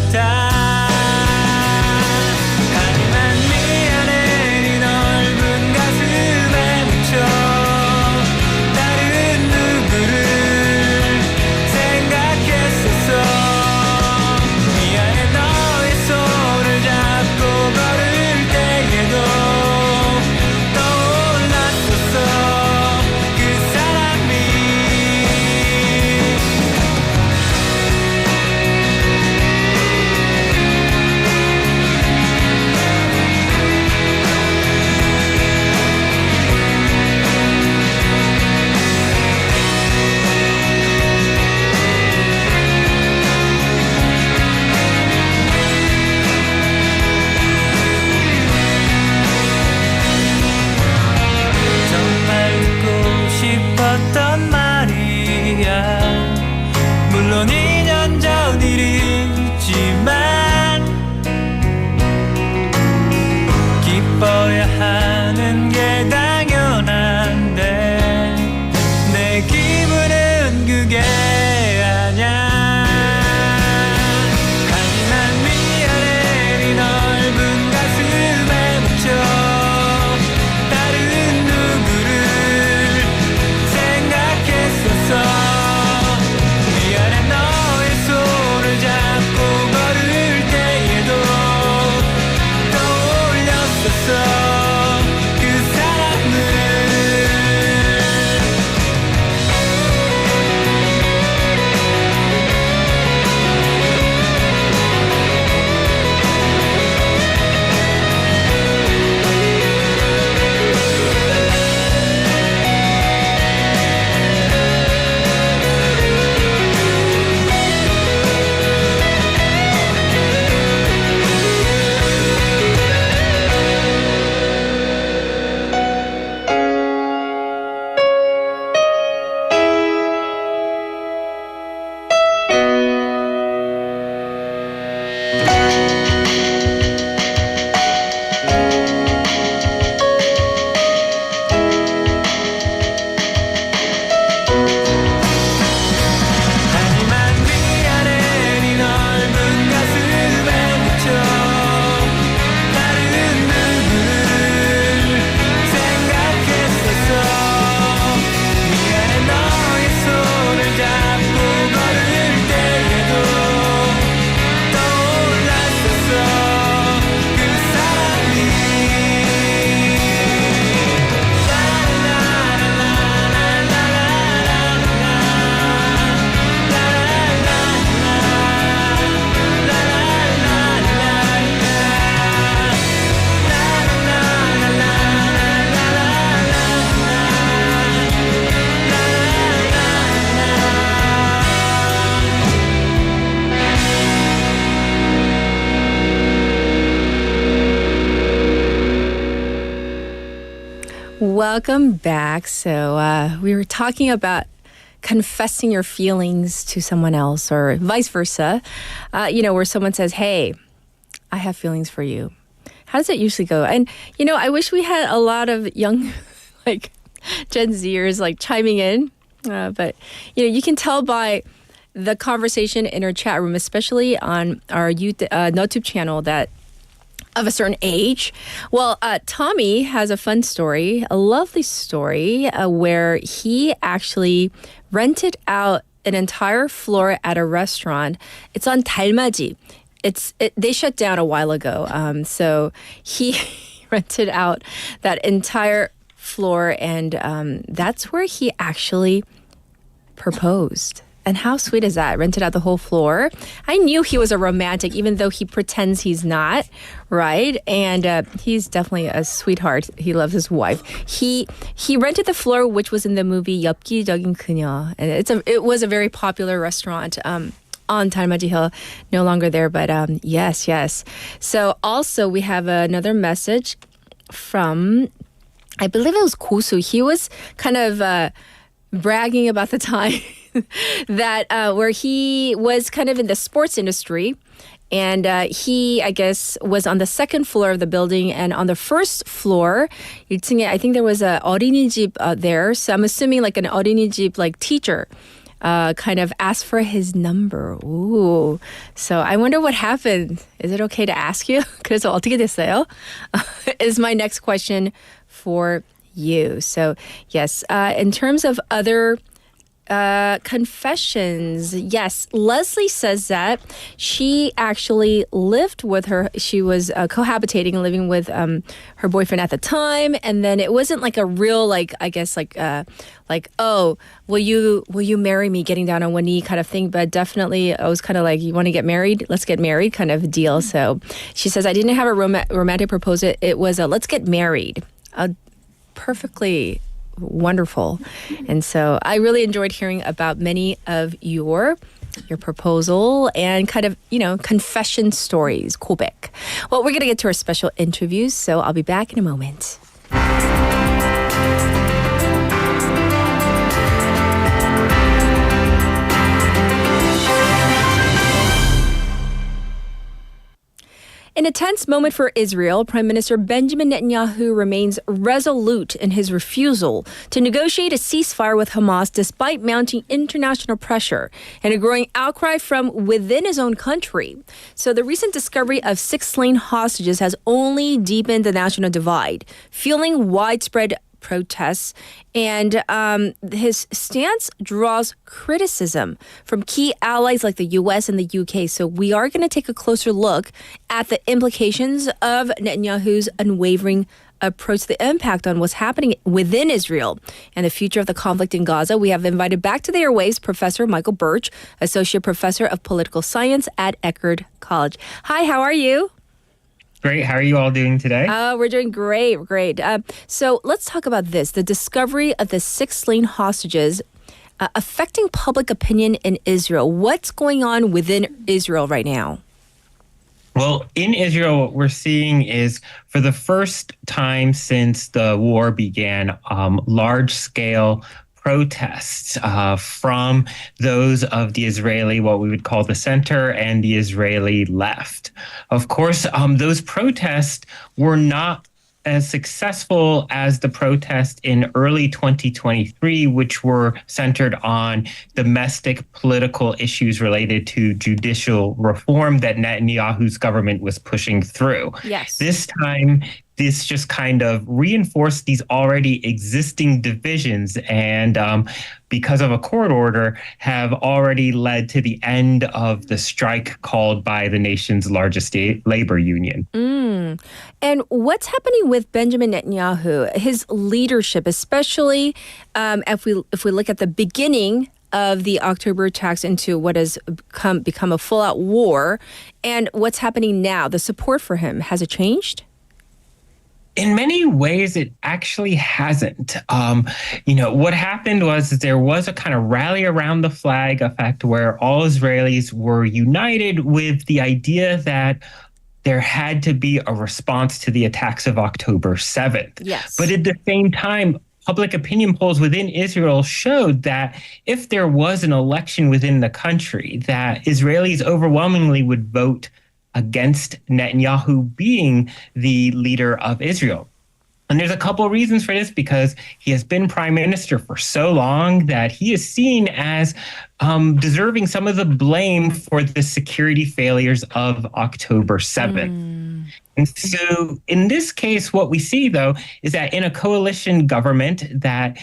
Welcome back. So we were talking about confessing your feelings to someone else or vice versa, where someone says, hey, I have feelings for you. How does it usually go? And, I wish we had a lot of young, Gen Zers, chiming in. But, you can tell by the conversation in our chat room, especially on our YouTube channel, that of a certain age. Well, Tommy has a fun story, a lovely story, where he actually rented out an entire floor at a restaurant. It's on 달맞이. They shut down a while ago. So he rented out that entire floor, and that's where he actually proposed. And how sweet is that? Rented out the whole floor. I knew he was a romantic, even though he pretends he's not, right? And he's definitely a sweetheart. He loves his wife. He rented the floor, which was in the movie 엽기적인 그녀. And it was a very popular restaurant on 달맞이 Hill. No longer there, but yes. So also we have another message from, I believe it was Kosu. He was kind of bragging about the time that where he was kind of in the sports industry, and he, I guess, was on the second floor of the building, and on the first floor, 1층에, I think there was a 어린이집 there, so I'm assuming like an 어린이집 teacher kind of asked for his number. Ooh. So I wonder what happened. Is it okay to ask you? 그래서 어떻게 됐어요? Is my next question for you. So yes, in terms of other confessions, yes, Leslie says that she actually lived with her. She was cohabitating, living with her boyfriend at the time, and then it wasn't like a real oh, will you marry me, getting down on one knee kind of thing, but definitely it was kind of like, you want to get married, let's get married kind of deal. So she says, I didn't have a romantic proposal, it was a let's get married. Perfectly wonderful. And so I really enjoyed hearing about many of your proposal and kind of, confession stories, 고백. Well, we're going to get to our special interviews, so I'll be back in a moment. In a tense moment for Israel, Prime Minister Benjamin Netanyahu remains resolute in his refusal to negotiate a ceasefire with Hamas despite mounting international pressure and a growing outcry from within his own country. So the recent discovery of 6 slain hostages has only deepened the national divide, fueling widespread protests, and his stance draws criticism from key allies like the U.S. and the U.K. So we are going to take a closer look at the implications of Netanyahu's unwavering approach, the impact on what's happening within Israel and the future of the conflict in Gaza. We have invited back to the airwaves Professor Michael Birch, Associate Professor of Political Science at Eckerd College. Hi, how are you? Great. How are you all doing today? We're doing great. So let's talk about this. The discovery of the 6 slain hostages affecting public opinion in Israel. What's going on within Israel right now? Well, in Israel, what we're seeing is, for the first time since the war began, large-scale protests from those of the Israeli, what we would call the center, and the Israeli left. Of course, those protests were not as successful as the protest in early 2023, which were centered on domestic political issues related to judicial reform that Netanyahu's government was pushing through. Yes. This time, this just kind of reinforced these already existing divisions, and because of a court order, have already led to the end of the strike called by the nation's largest labor union. And what's happening with Benjamin Netanyahu, his leadership, especially if we look at the beginning of the October attacks into what has become a full-out war, and what's happening now, the support for him, has it changed? In many ways, it actually hasn't. What happened was that there was a kind of rally around the flag effect where all Israelis were united with the idea that there had to be a response to the attacks of October 7th. Yes. But at the same time, public opinion polls within Israel showed that if there was an election within the country, that Israelis overwhelmingly would vote against Netanyahu being the leader of Israel. And there's a couple of reasons for this, because he has been prime minister for so long that he is seen as deserving some of the blame for the security failures of October 7th. And so in this case, what we see, though, is that in a coalition government that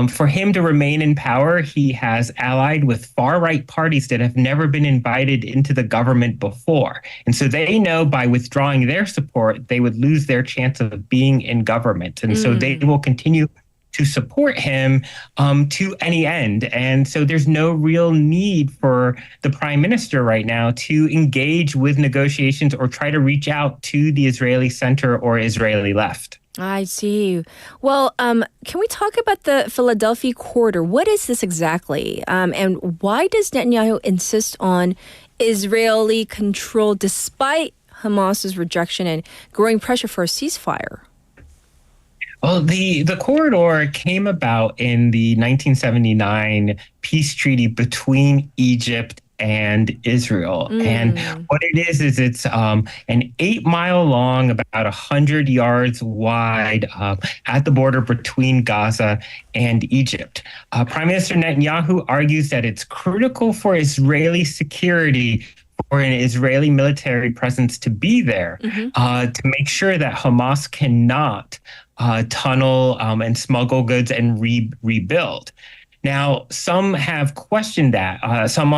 for him to remain in power, he has allied with far-right parties that have never been invited into the government before. And so they know by withdrawing their support, they would lose their chance of being in government. And so they will continue to support him to any end. And so there's no real need for the prime minister right now to engage with negotiations or try to reach out to the Israeli center or Israeli left. I see. Well, can we talk about the Philadelphia corridor? What is this exactly? And why does Netanyahu insist on Israeli control despite Hamas's rejection and growing pressure for a ceasefire? Well, the corridor came about in the 1979 peace treaty between Egypt and Israel. And what it is it's an 8-mile long, about 100 yards wide at the border between Gaza and Egypt. Prime Minister Netanyahu argues that it's critical for Israeli security for an Israeli military presence to be there to make sure that Hamas cannot tunnel and smuggle goods and rebuild. Now, some have questioned that, some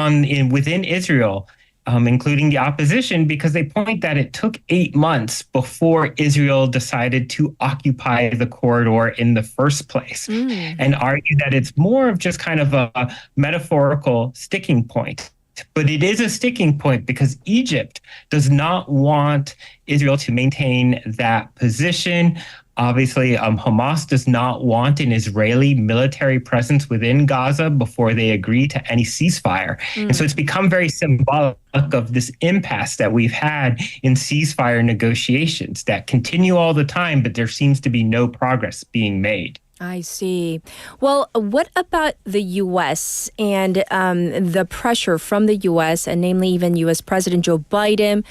within Israel, including the opposition, because they point that it took 8 months before Israel decided to occupy the corridor in the first place, and argue that it's more of just kind of a metaphorical sticking point. But it is a sticking point because Egypt does not want Israel to maintain that position. Obviously, Hamas does not want an Israeli military presence within Gaza before they agree to any ceasefire. And so it's become very symbolic of this impasse that we've had in ceasefire negotiations that continue all the time, but there seems to be no progress being made. I see. Well, what about the U.S. and the pressure from the U.S. and namely even U.S. President Joe Biden?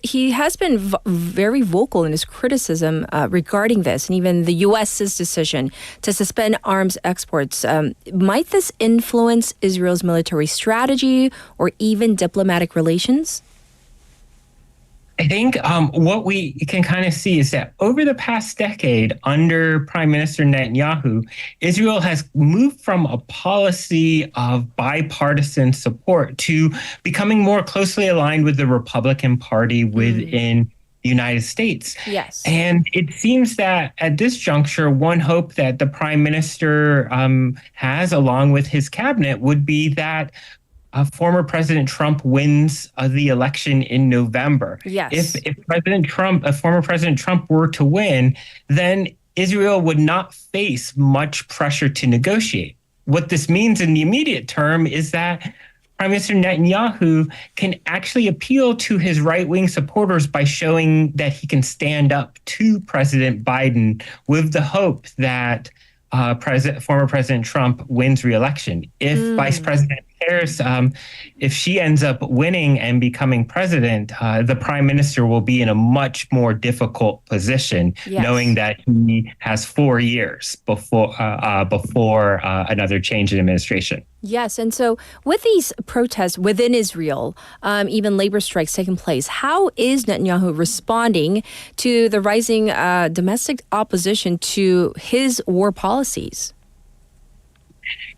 He has been very vocal in his criticism regarding this and even the U.S.'s decision to suspend arms exports. Might this influence Israel's military strategy or even diplomatic relations? I think what we can kind of see is that over the past decade, under Prime Minister Netanyahu, Israel has moved from a policy of bipartisan support to becoming more closely aligned with the Republican Party within the United States. Yes. And it seems that at this juncture, one hope that the Prime Minister has, along with his cabinet, would be that former President Trump wins the election in November. Yes. If former President Trump were to win, then Israel would not face much pressure to negotiate. What this means in the immediate term is that Prime Minister Netanyahu can actually appeal to his right-wing supporters by showing that he can stand up to President Biden with the hope that former President Trump wins re-election. If Vice President Harris, if she ends up winning and becoming president, the prime minister will be in a much more difficult position, knowing that he has 4 years before another change in administration. Yes, and so with these protests within Israel, even labor strikes taking place, how is Netanyahu responding to the rising domestic opposition to his war policies?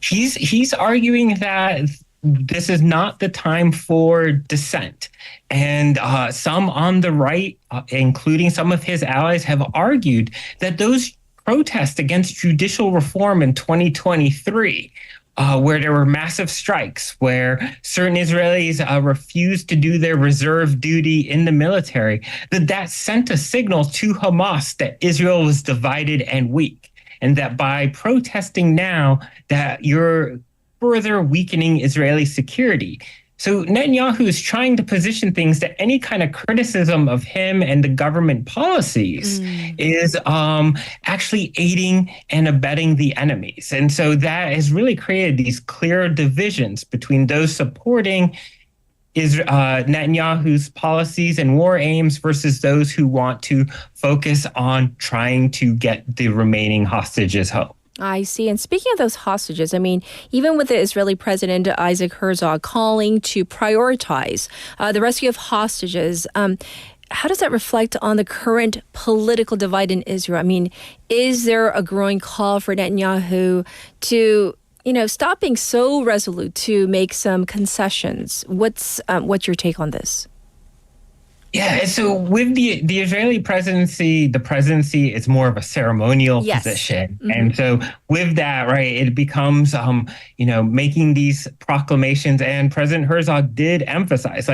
He's arguing that this is not the time for dissent. And some on the right, including some of his allies, have argued that those protests against judicial reform in 2023, where there were massive strikes, where certain Israelis refused to do their reserve duty in the military, that sent a signal to Hamas that Israel was divided and weak. And that by protesting now, that you're further weakening Israeli security. So Netanyahu is trying to position things that any kind of criticism of him and the government policies is actually aiding and abetting the enemies. And so that has really created these clear divisions between those supporting Netanyahu's policies and war aims versus those who want to focus on trying to get the remaining hostages home. I see. And speaking of those hostages, I mean, even with the Israeli President Isaac Herzog calling to prioritize the rescue of hostages, how does that reflect on the current political divide in Israel? I mean, is there a growing call for Netanyahu to, stop being so resolute, to make some concessions? What's your take on this? Yeah, so with the Israeli presidency, the presidency is more of a ceremonial position. Mm-hmm. And so with that, right, it becomes, making these proclamations. And President Herzog did emphasize,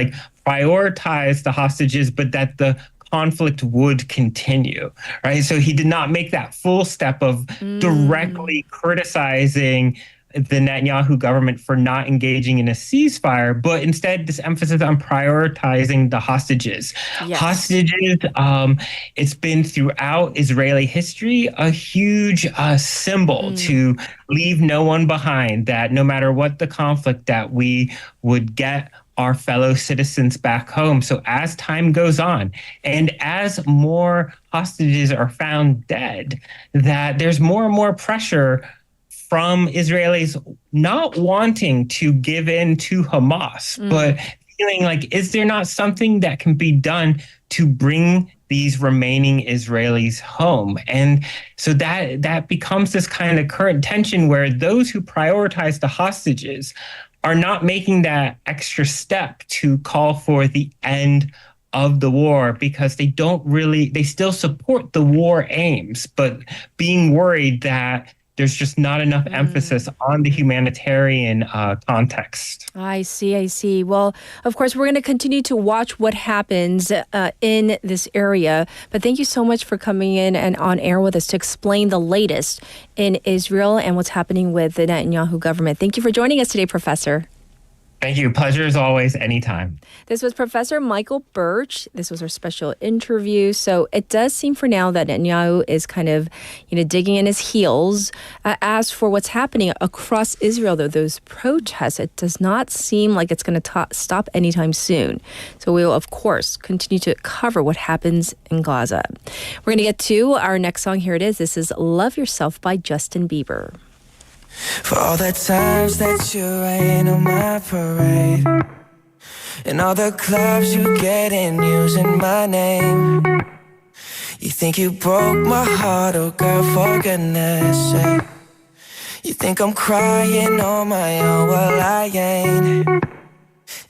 prioritize the hostages, but that the conflict would continue, right? So he did not make that full step of directly criticizing the Netanyahu government for not engaging in a ceasefire, but instead this emphasis on prioritizing the hostages. Yes. Hostages, it's been throughout Israeli history a huge symbol to leave no one behind, that no matter what the conflict, that we would get our fellow citizens back home. So as time goes on and as more hostages are found dead, that there's more and more pressure from Israelis not wanting to give in to Hamas, but feeling like, is there not something that can be done to bring these remaining Israelis home? And so that becomes this kind of current tension where those who prioritize the hostages are not making that extra step to call for the end of the war, because they still support the war aims, but being worried that there's just not enough emphasis on the humanitarian context. I see. Well, of course, we're going to continue to watch what happens in this area. But thank you so much for coming in and on air with us to explain the latest in Israel and what's happening with the Netanyahu government. Thank you for joining us today, Professor. Thank you. Pleasure as always, anytime. This was Professor Michael Birch. This was our special interview. So it does seem for now that Netanyahu is kind of, digging in his heels. As for what's happening across Israel, though, those protests, it does not seem like it's going to stop anytime soon. So we will, of course, continue to cover what happens in Gaza. We're going to get to our next song. Here it is. This is Love Yourself by Justin Bieber. For all the times that you rain on my parade, and all the clubs you get in using my name. You think you broke my heart, oh girl, for goodness sake. You think I'm crying on my own, well I ain't.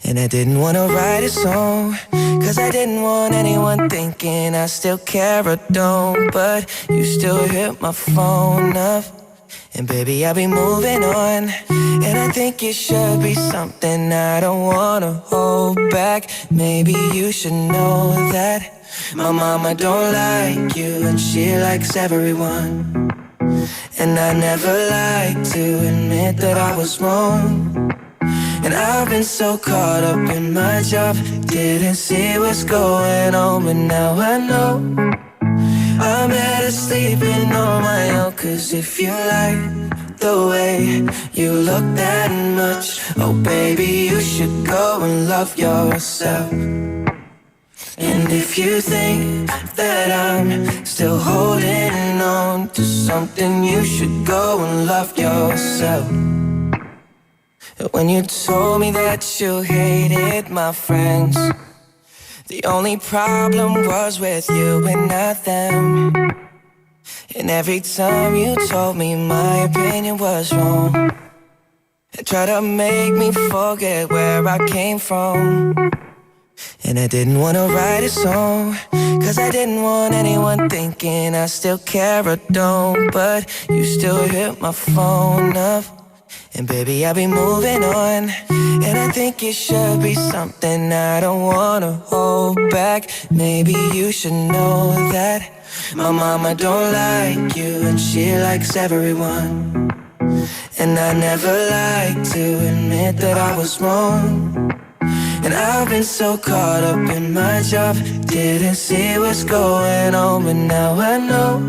And I didn't want to write a song, cause I didn't want anyone thinking I still care or don't. But you still hit my phone up, and baby, I'll be moving on. And I think it should be something I don't wanna hold back. Maybe you should know that my mama don't like you, and she likes everyone. And I never like to admit that I was wrong. And I've been so caught up in my job, didn't see what's going on. But now I know I'm better sleeping on my own. Cause if you like the way you look that much, oh baby, you should go and love yourself. And if you think that I'm still holding on to something, you should go and love yourself. When you told me that you hated my friends, the only problem was with you and not them. And every time you told me my opinion was wrong, and tried to make me forget where I came from. And I didn't want to write a song, cause I didn't want anyone thinking I still care or don't. But you still hit my phone up, and baby, I'll be moving on. And I think it should be something I don't wanna hold back. Maybe you should know that my mama don't like you, and she likes everyone. And I never liked to admit that I was wrong. And I've been so caught up in my job, didn't see what's going on, but now I know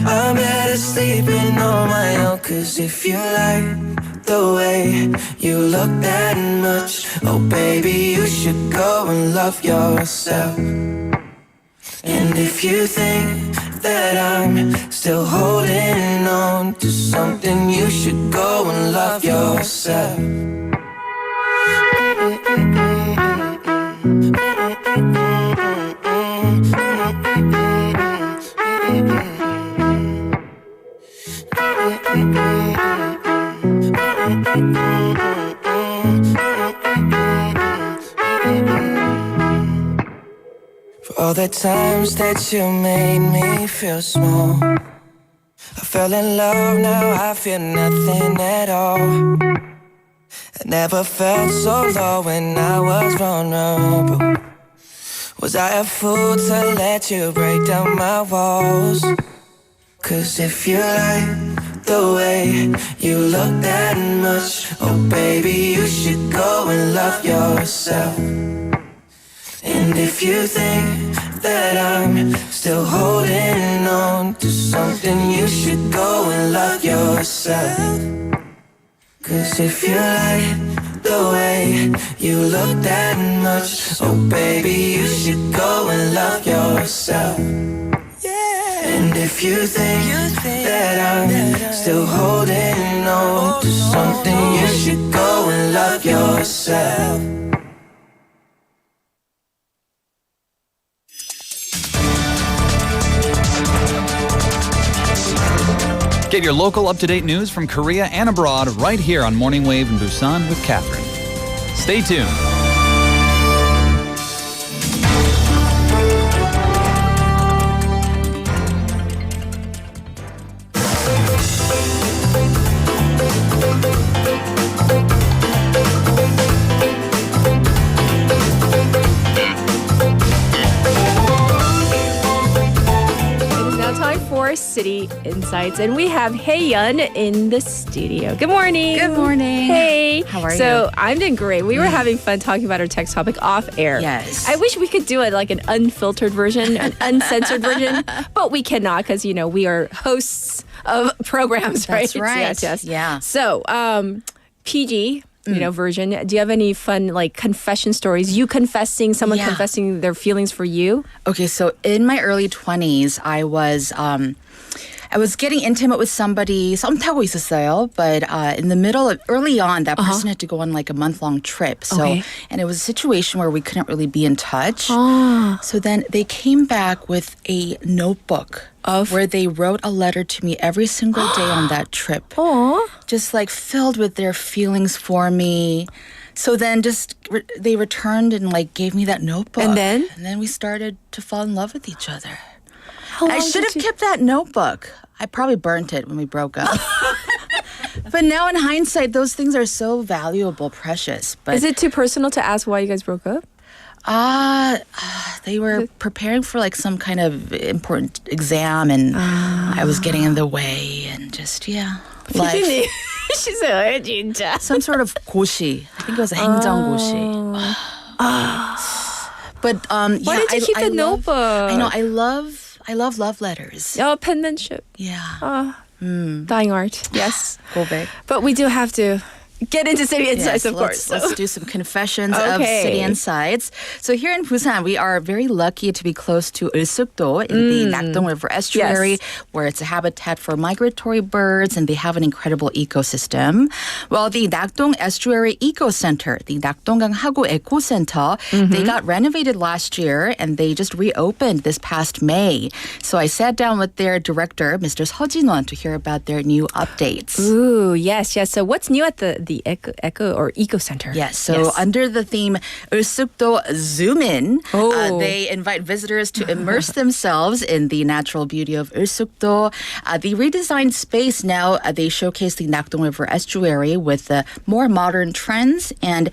I'm better sleeping on my own. Cause if you like the way you look that much, oh baby, you should go and love yourself. And if you think that I'm still holding on to something, you should go and love yourself. For all the times that you made me feel small, I fell in love, now I feel nothing at all. I never felt so low when I was vulnerable. Was I a fool to let you break down my walls? Cause if you like the way you look that much, oh baby, you should go and love yourself. And if you think that I'm still holding on to something, you should go and love yourself. Cause if you like the way you look that much, oh baby, you should go and love yourself. And if you think that I'm still holding on to something, you should go and love yourself. Get your local up-to-date news from Korea and abroad right here on Morning Wave in Busan with Catherine. Stay tuned. City Insights, and we have Hae-yeon in the studio. Good morning. Good morning. Hey. How are you? So I'm doing great. We were having fun talking about our text topic off air. Yes. I wish we could do it like an unfiltered version, an uncensored version, but we cannot because, you know, we are hosts of programs, right? That's right. Yes. Yeah. So, PG, you know, version. Do you have any fun, like, confession stories? You confessing, someone confessing their feelings for you? Okay, so in my early 20s, I was getting intimate with somebody. 썸 타고 있었어요. But in the middle of, early on, that person had to go on like a month-long trip. So, and it was a situation where we couldn't really be in touch. So then they came back with a notebook where they wrote a letter to me every single day on that trip. Just like filled with their feelings for me. So then they returned and like gave me that notebook. And then we started to fall in love with each other. I should have kept that notebook. I probably burnt it when we broke up. But now in hindsight, those things are so valuable, precious. But is it too personal to ask why you guys broke up? They were preparing for like some kind of important exam, and I was getting in the way, and just life. 시세요, 진짜. Some sort of 고시. I think it was a 행정고시. But why did you keep the notebook? I know. I love love letters. Oh, penmanship. Yeah. Dying art. Yes. 고백. But we do have to get into City Insights, of course. Let's do some confessions of City Insights. So here in Busan, we are very lucky to be close to Ulsukdo in the Nakdong River estuary, where it's a habitat for migratory birds, and they have an incredible ecosystem. Well, the Nakdong Estuary Eco Center, the Nakdonggang Hagu Eco Center, they got renovated last year, and they just reopened this past May. So I sat down with their director, Mr. Seo Jin-won, to hear about their new updates. Ooh, yes. So what's new at the the eco center. Yes. So under the theme Ulsukdo Zoom In, they invite visitors to immerse themselves in the natural beauty of Ulsukdo. The redesigned space now, they showcase the Nakdong River estuary with more modern trends, and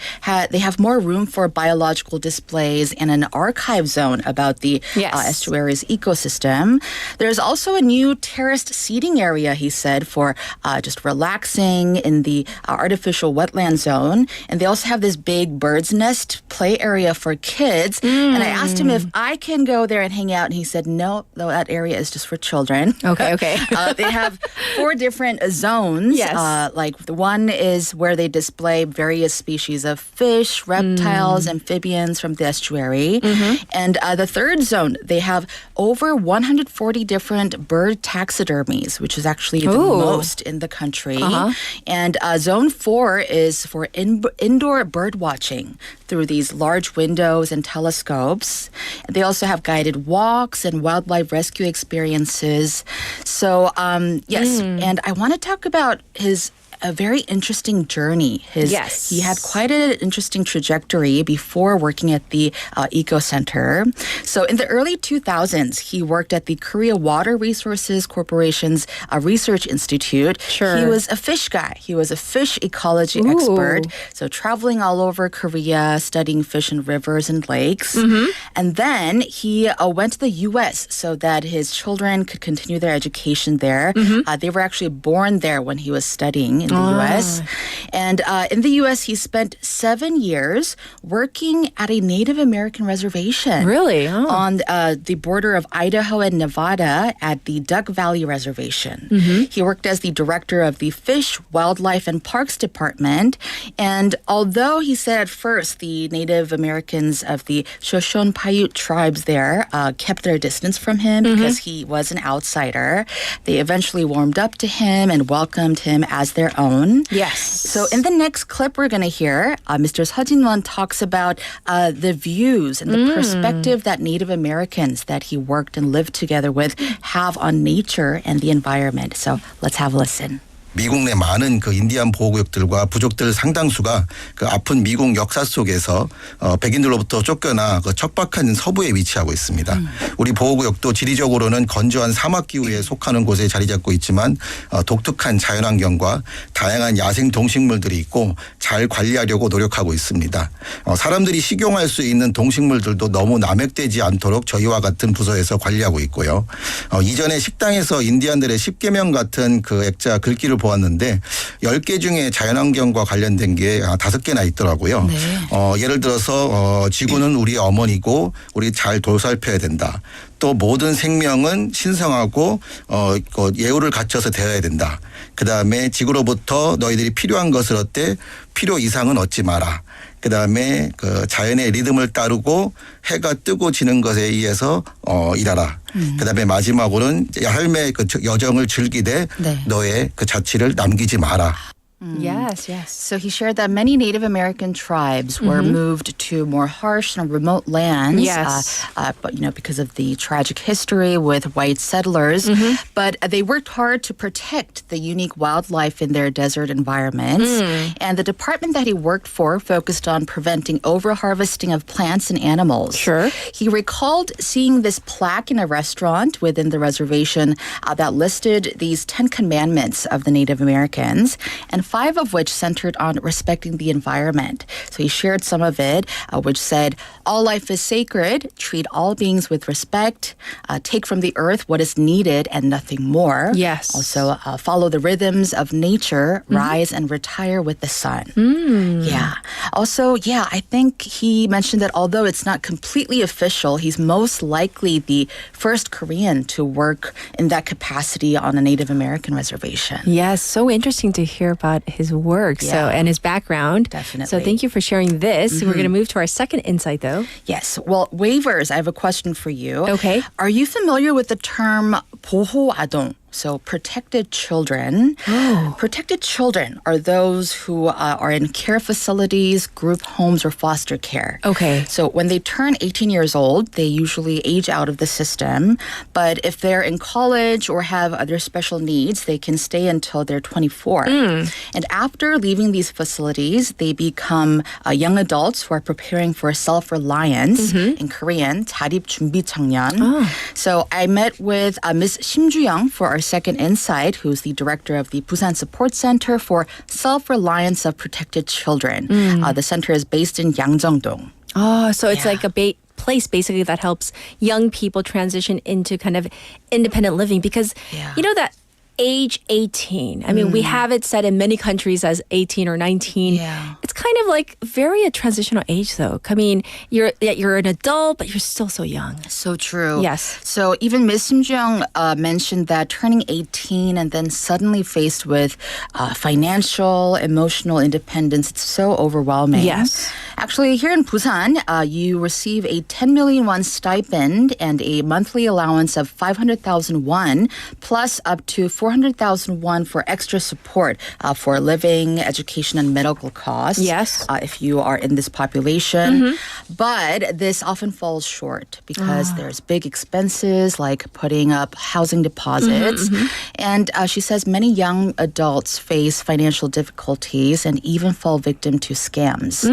they have more room for biological displays and an archive zone about the estuary's ecosystem. There's also a new terraced seating area, he said, for just relaxing in the artificial wetland zone. And they also have this big bird's nest play area for kids. And I asked him if I can go there and hang out, and he said, no, though that area is just for children. Okay. They have 4 different zones. Like the one is where they display various species of fish, reptiles, amphibians from the estuary. And the third zone, they have over 140 different bird taxidermies, which is actually the most in the country. And zone 4 is for indoor bird watching through these large windows and telescopes. They also have guided walks and wildlife rescue experiences. So, and I want to talk about a very interesting journey. He had quite an interesting trajectory before working at the Eco Center. So in the early 2000s, he worked at the Korea Water Resources Corporation's Research Institute. He was a fish guy. He was a fish ecology expert. So traveling all over Korea, studying fish in rivers and lakes. And then he went to the U.S. so that his children could continue their education there. They were actually born there when he was studying in the U.S. And in the U.S., he spent 7 years working at a Native American reservation. Really? On the border of Idaho and Nevada at the Duck Valley Reservation. He worked as the director of the Fish, Wildlife, and Parks Department. And although he said at first the Native Americans of the Shoshone Paiute tribes there kept their distance from him because he was an outsider, they eventually warmed up to him and welcomed him as their own. So in the next clip we're going to hear, Mr. Seo Jin-won talks about the views and the perspective that Native Americans that he worked and lived together with have on nature and the environment. So let's have a listen. 미국 내 많은 그 인디안 보호구역들과 부족들 상당수가 그 아픈 미국 역사 속에서 백인들로부터 쫓겨나 그 척박한 서부에 위치하고 있습니다. 우리 보호구역도 지리적으로는 건조한 사막 기후에 속하는 곳에 자리 잡고 있지만 독특한 자연환경과 다양한 야생 동식물들이 있고 잘 관리하려고 노력하고 있습니다. 사람들이 식용할 수 있는 동식물들도 너무 남획되지 않도록 저희와 같은 부서에서 관리하고 있고요. 이전에 식당에서 인디안들의 10계명 같은 그 액자 글귀를 보았는데 10개 중에 자연환경과 관련된 게 5개나 있더라고요. 예를 들어서 지구는 우리의 어머니고 우리 잘 돌살펴야 된다. 또 모든 생명은 신성하고 예우를 갖춰서 되어야 된다. 그다음에 지구로부터 너희들이 필요한 것을 얻되 필요 이상은 얻지 마라. 그다음에 그 자연의 리듬을 따르고 해가 뜨고 지는 것에 의해서 일하라. 그다음에 마지막으로는 삶의 그 여정을 즐기되 너의 그 자취를 남기지 마라. Yes. So he shared that many Native American tribes were moved to more harsh and remote lands. But because of the tragic history with white settlers, but they worked hard to protect the unique wildlife in their desert environments. And the department that he worked for focused on preventing overharvesting of plants and animals. He recalled seeing this plaque in a restaurant within the reservation that listed these 10 commandments of the Native Americans, and 5 of which centered on respecting the environment. So he shared some of it, which said, all life is sacred, treat all beings with respect, take from the earth what is needed and nothing more. Also, follow the rhythms of nature, rise and retire with the sun. Also, I think he mentioned that although it's not completely official, he's most likely the first Korean to work in that capacity on a Native American reservation. Yes, so interesting to hear about his work and his background. Definitely. So thank you for sharing this. We're going to move to our second insight, though. Yes. Well, waivers, I have a question for you. Okay. Are you familiar with the term 보호아동? So protected children. Protected children are those who are in care facilities, group homes, or foster care. Okay. So when they turn 18 years old, they usually age out of the system. But if they're in college or have other special needs, they can stay until they're 24. And after leaving these facilities, they become young adults who are preparing for self-reliance. In Korean, 자립준비청년. So I met with Ms. Shim Ju-young for our second insight, who's the director of the Busan Support Center for Self-Reliance of Protected Children. The center is based in Yangjong-dong. Oh, so it's like a place basically that helps young people transition into kind of independent living because you know that age 18. I mean, we have it set in many countries as 18 or 19. It's kind of like very a transitional age though. I mean, you're an adult, but you're still so young. So true. Yes. So even Ms. Sim Jung mentioned that turning 18 and then suddenly faced with financial, emotional independence, it's so overwhelming. Yes. Actually, here in Busan, you receive a 10 million won stipend and a monthly allowance of 500,000 won, plus up to 400,000 won for extra support for living, education, and medical costs. Yes. If you are in this population. But this often falls short because there's big expenses like putting up housing deposits. And she says many young adults face financial difficulties and even fall victim to scams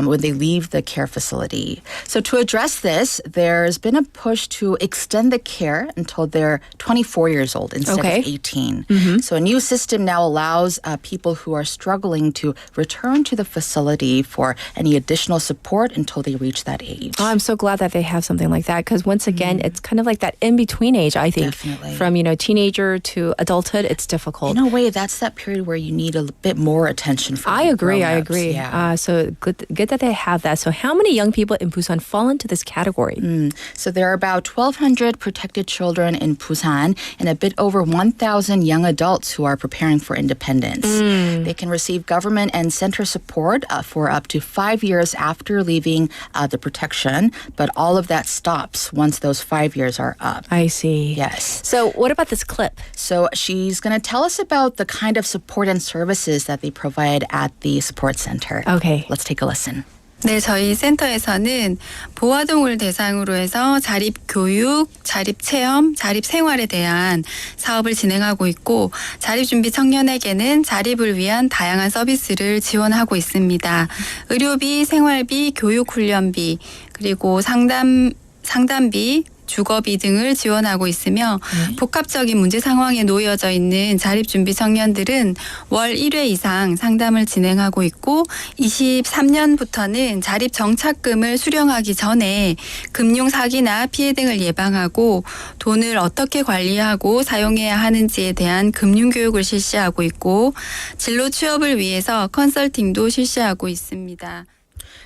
when they leave the care facility. So to address this, there's been a push to extend the care until they're 24 years old instead of 18. So a new system now allows people who are struggling to return to the facility for any additional support until they reach that age. Oh, I'm so glad that they have something like that because once again, it's kind of like that in-between age, I think. Definitely. From, teenager to adulthood, it's difficult. In a way, that's that period where you need a bit more attention from I agree. Yeah. So good that they have that. So how many young people in Busan fall into this category? So there are about 1,200 protected children in Busan and a bit over 1,000 young adults who are preparing for independence. They can receive government and center support for up to 5 years after leaving the protection, but all of that stops once those 5 years are up. I see. Yes. So what about this clip? So she's going to tell us about the kind of support and services that they provide at the support center. Okay. Let's take a listen. 네, 저희 센터에서는 보아동을 대상으로 해서 자립교육, 자립체험, 자립생활에 대한 사업을 진행하고 있고 자립준비 청년에게는 자립을 위한 다양한 서비스를 지원하고 있습니다. 의료비, 생활비, 교육훈련비, 그리고 상담비, 주거비 등을 지원하고 있으며 복합적인 문제 상황에 놓여져 있는 자립준비 청년들은 월 1회 이상 상담을 진행하고 있고 23년부터는 자립정착금을 수령하기 전에 금융사기나 피해 등을 예방하고 돈을 어떻게 관리하고 사용해야 하는지에 대한 금융교육을 실시하고 있고 진로 취업을 위해서 컨설팅도 실시하고 있습니다.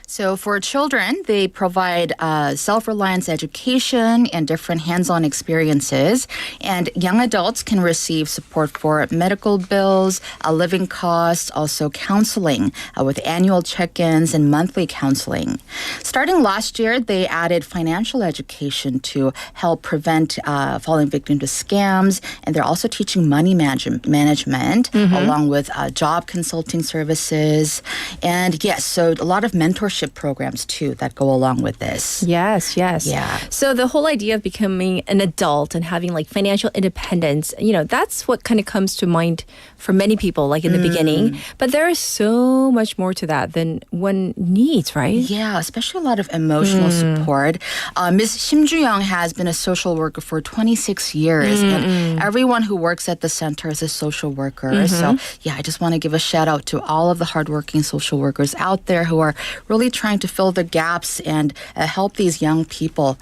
So for children, they provide self-reliance education and different hands-on experiences. And young adults can receive support for medical bills, living costs, also counseling with annual check-ins and monthly counseling. Starting last year, they added financial education to help prevent falling victim to scams. And they're also teaching money management along with job consulting services. And yes, so a lot of mentorship programs too that go along with this. Yes. Yeah. So the whole idea of becoming an adult and having like financial independence, that's what kind of comes to mind for many people like in the beginning. But there is so much more to that than one needs, right? Yeah, especially a lot of emotional support. Ms. Shim Ju-young has been a social worker for 26 years. And everyone who works at the center is a social worker. So yeah, I just want to give a shout out to all of the hardworking social workers out there who are really trying to fill the gaps and help these young people,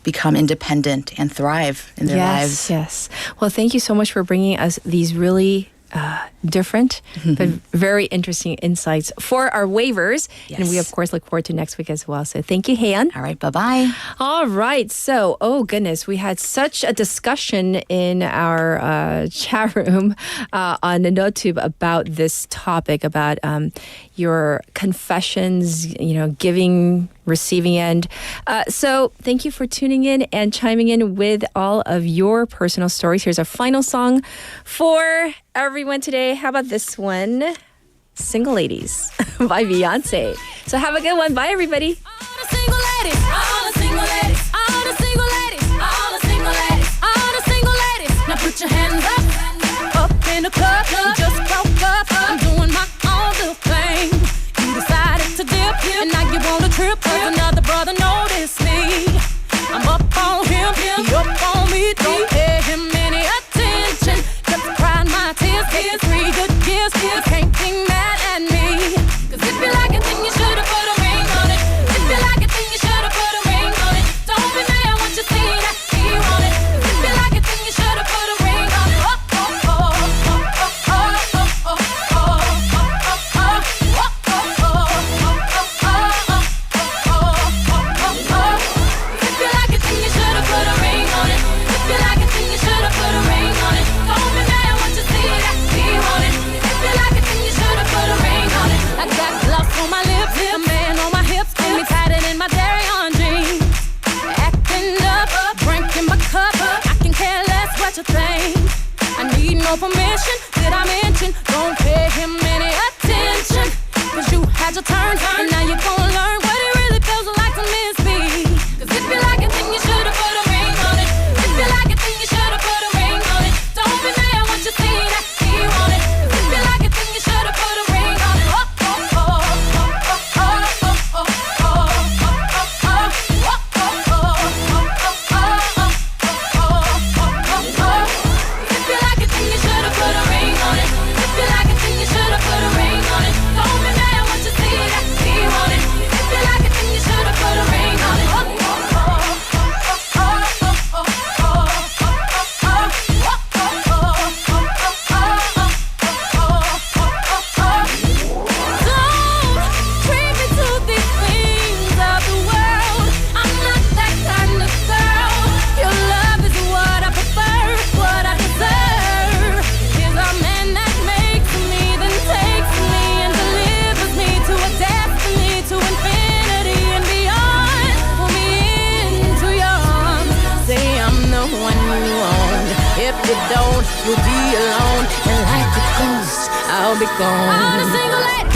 become independent and thrive in their lives. Yes. Well, thank you so much for bringing us these really different but very interesting insights for our waivers. Yes. And we, of course, look forward to next week as well. So thank you, Haeyeon. All right, bye-bye. All right. So, oh goodness, we had such a discussion in our chat room on the NoTube about this topic, about your confessions, giving receiving end. So thank you for tuning in and chiming in with all of your personal stories. Here's our final song for everyone today. How about this one? Single Ladies by Beyonce. So have a good one. Bye, everybody. All the single ladies, all the single ladies, all the single ladies, all the single ladies, all the single ladies. Now put your hands up in the club. You just broke up. I'm doing my own little thing. You decided to dip, and now you want a trip. Cause another brother noticed me. I'm up on him, he up on me. Don't pay him any attention. Just crying my tears, getting 3 good years. You can't be mad at me. Cause if you like it, then you should've put a ring on it. If you like it, then you should've put a ring on it. Don't be mad when you see that he want it. If you like it, then you should've put a ring on it. Oh, oh, oh, oh, oh, oh, oh, oh, oh, If you like it, then you should've put a ring on it. If you like it, then you should've put a ring on it. Don't be mad when you see that he want it. If you like it, then you should've put a ring on it. I got gloves on my lips, a man on my hips, and me tighter than my dairy on jeans. Acting up, drinking my cup. I can care less what you think. I need no permission. Did I mention? Don't pay him any attention. Cause you had your turn, and now you're gonna learn what it really feels like to miss me. Cause if you like it, then you should've put a ring on it. If you like it, then you should've put a ring on it. Don't be mad when you see that he want it. If you like it, then you should've put a ring on it. Oh, oh, oh, oh, oh, oh, oh, oh, If you like it, then you should've put a ring on it. If you like it, then you should've put a ring on it. Don't be mad when you see that he want it. If you like it, then you should've put a ring on it. If you don't, you'll be alone. And like a ghost, I'll be gone. All the single ladies.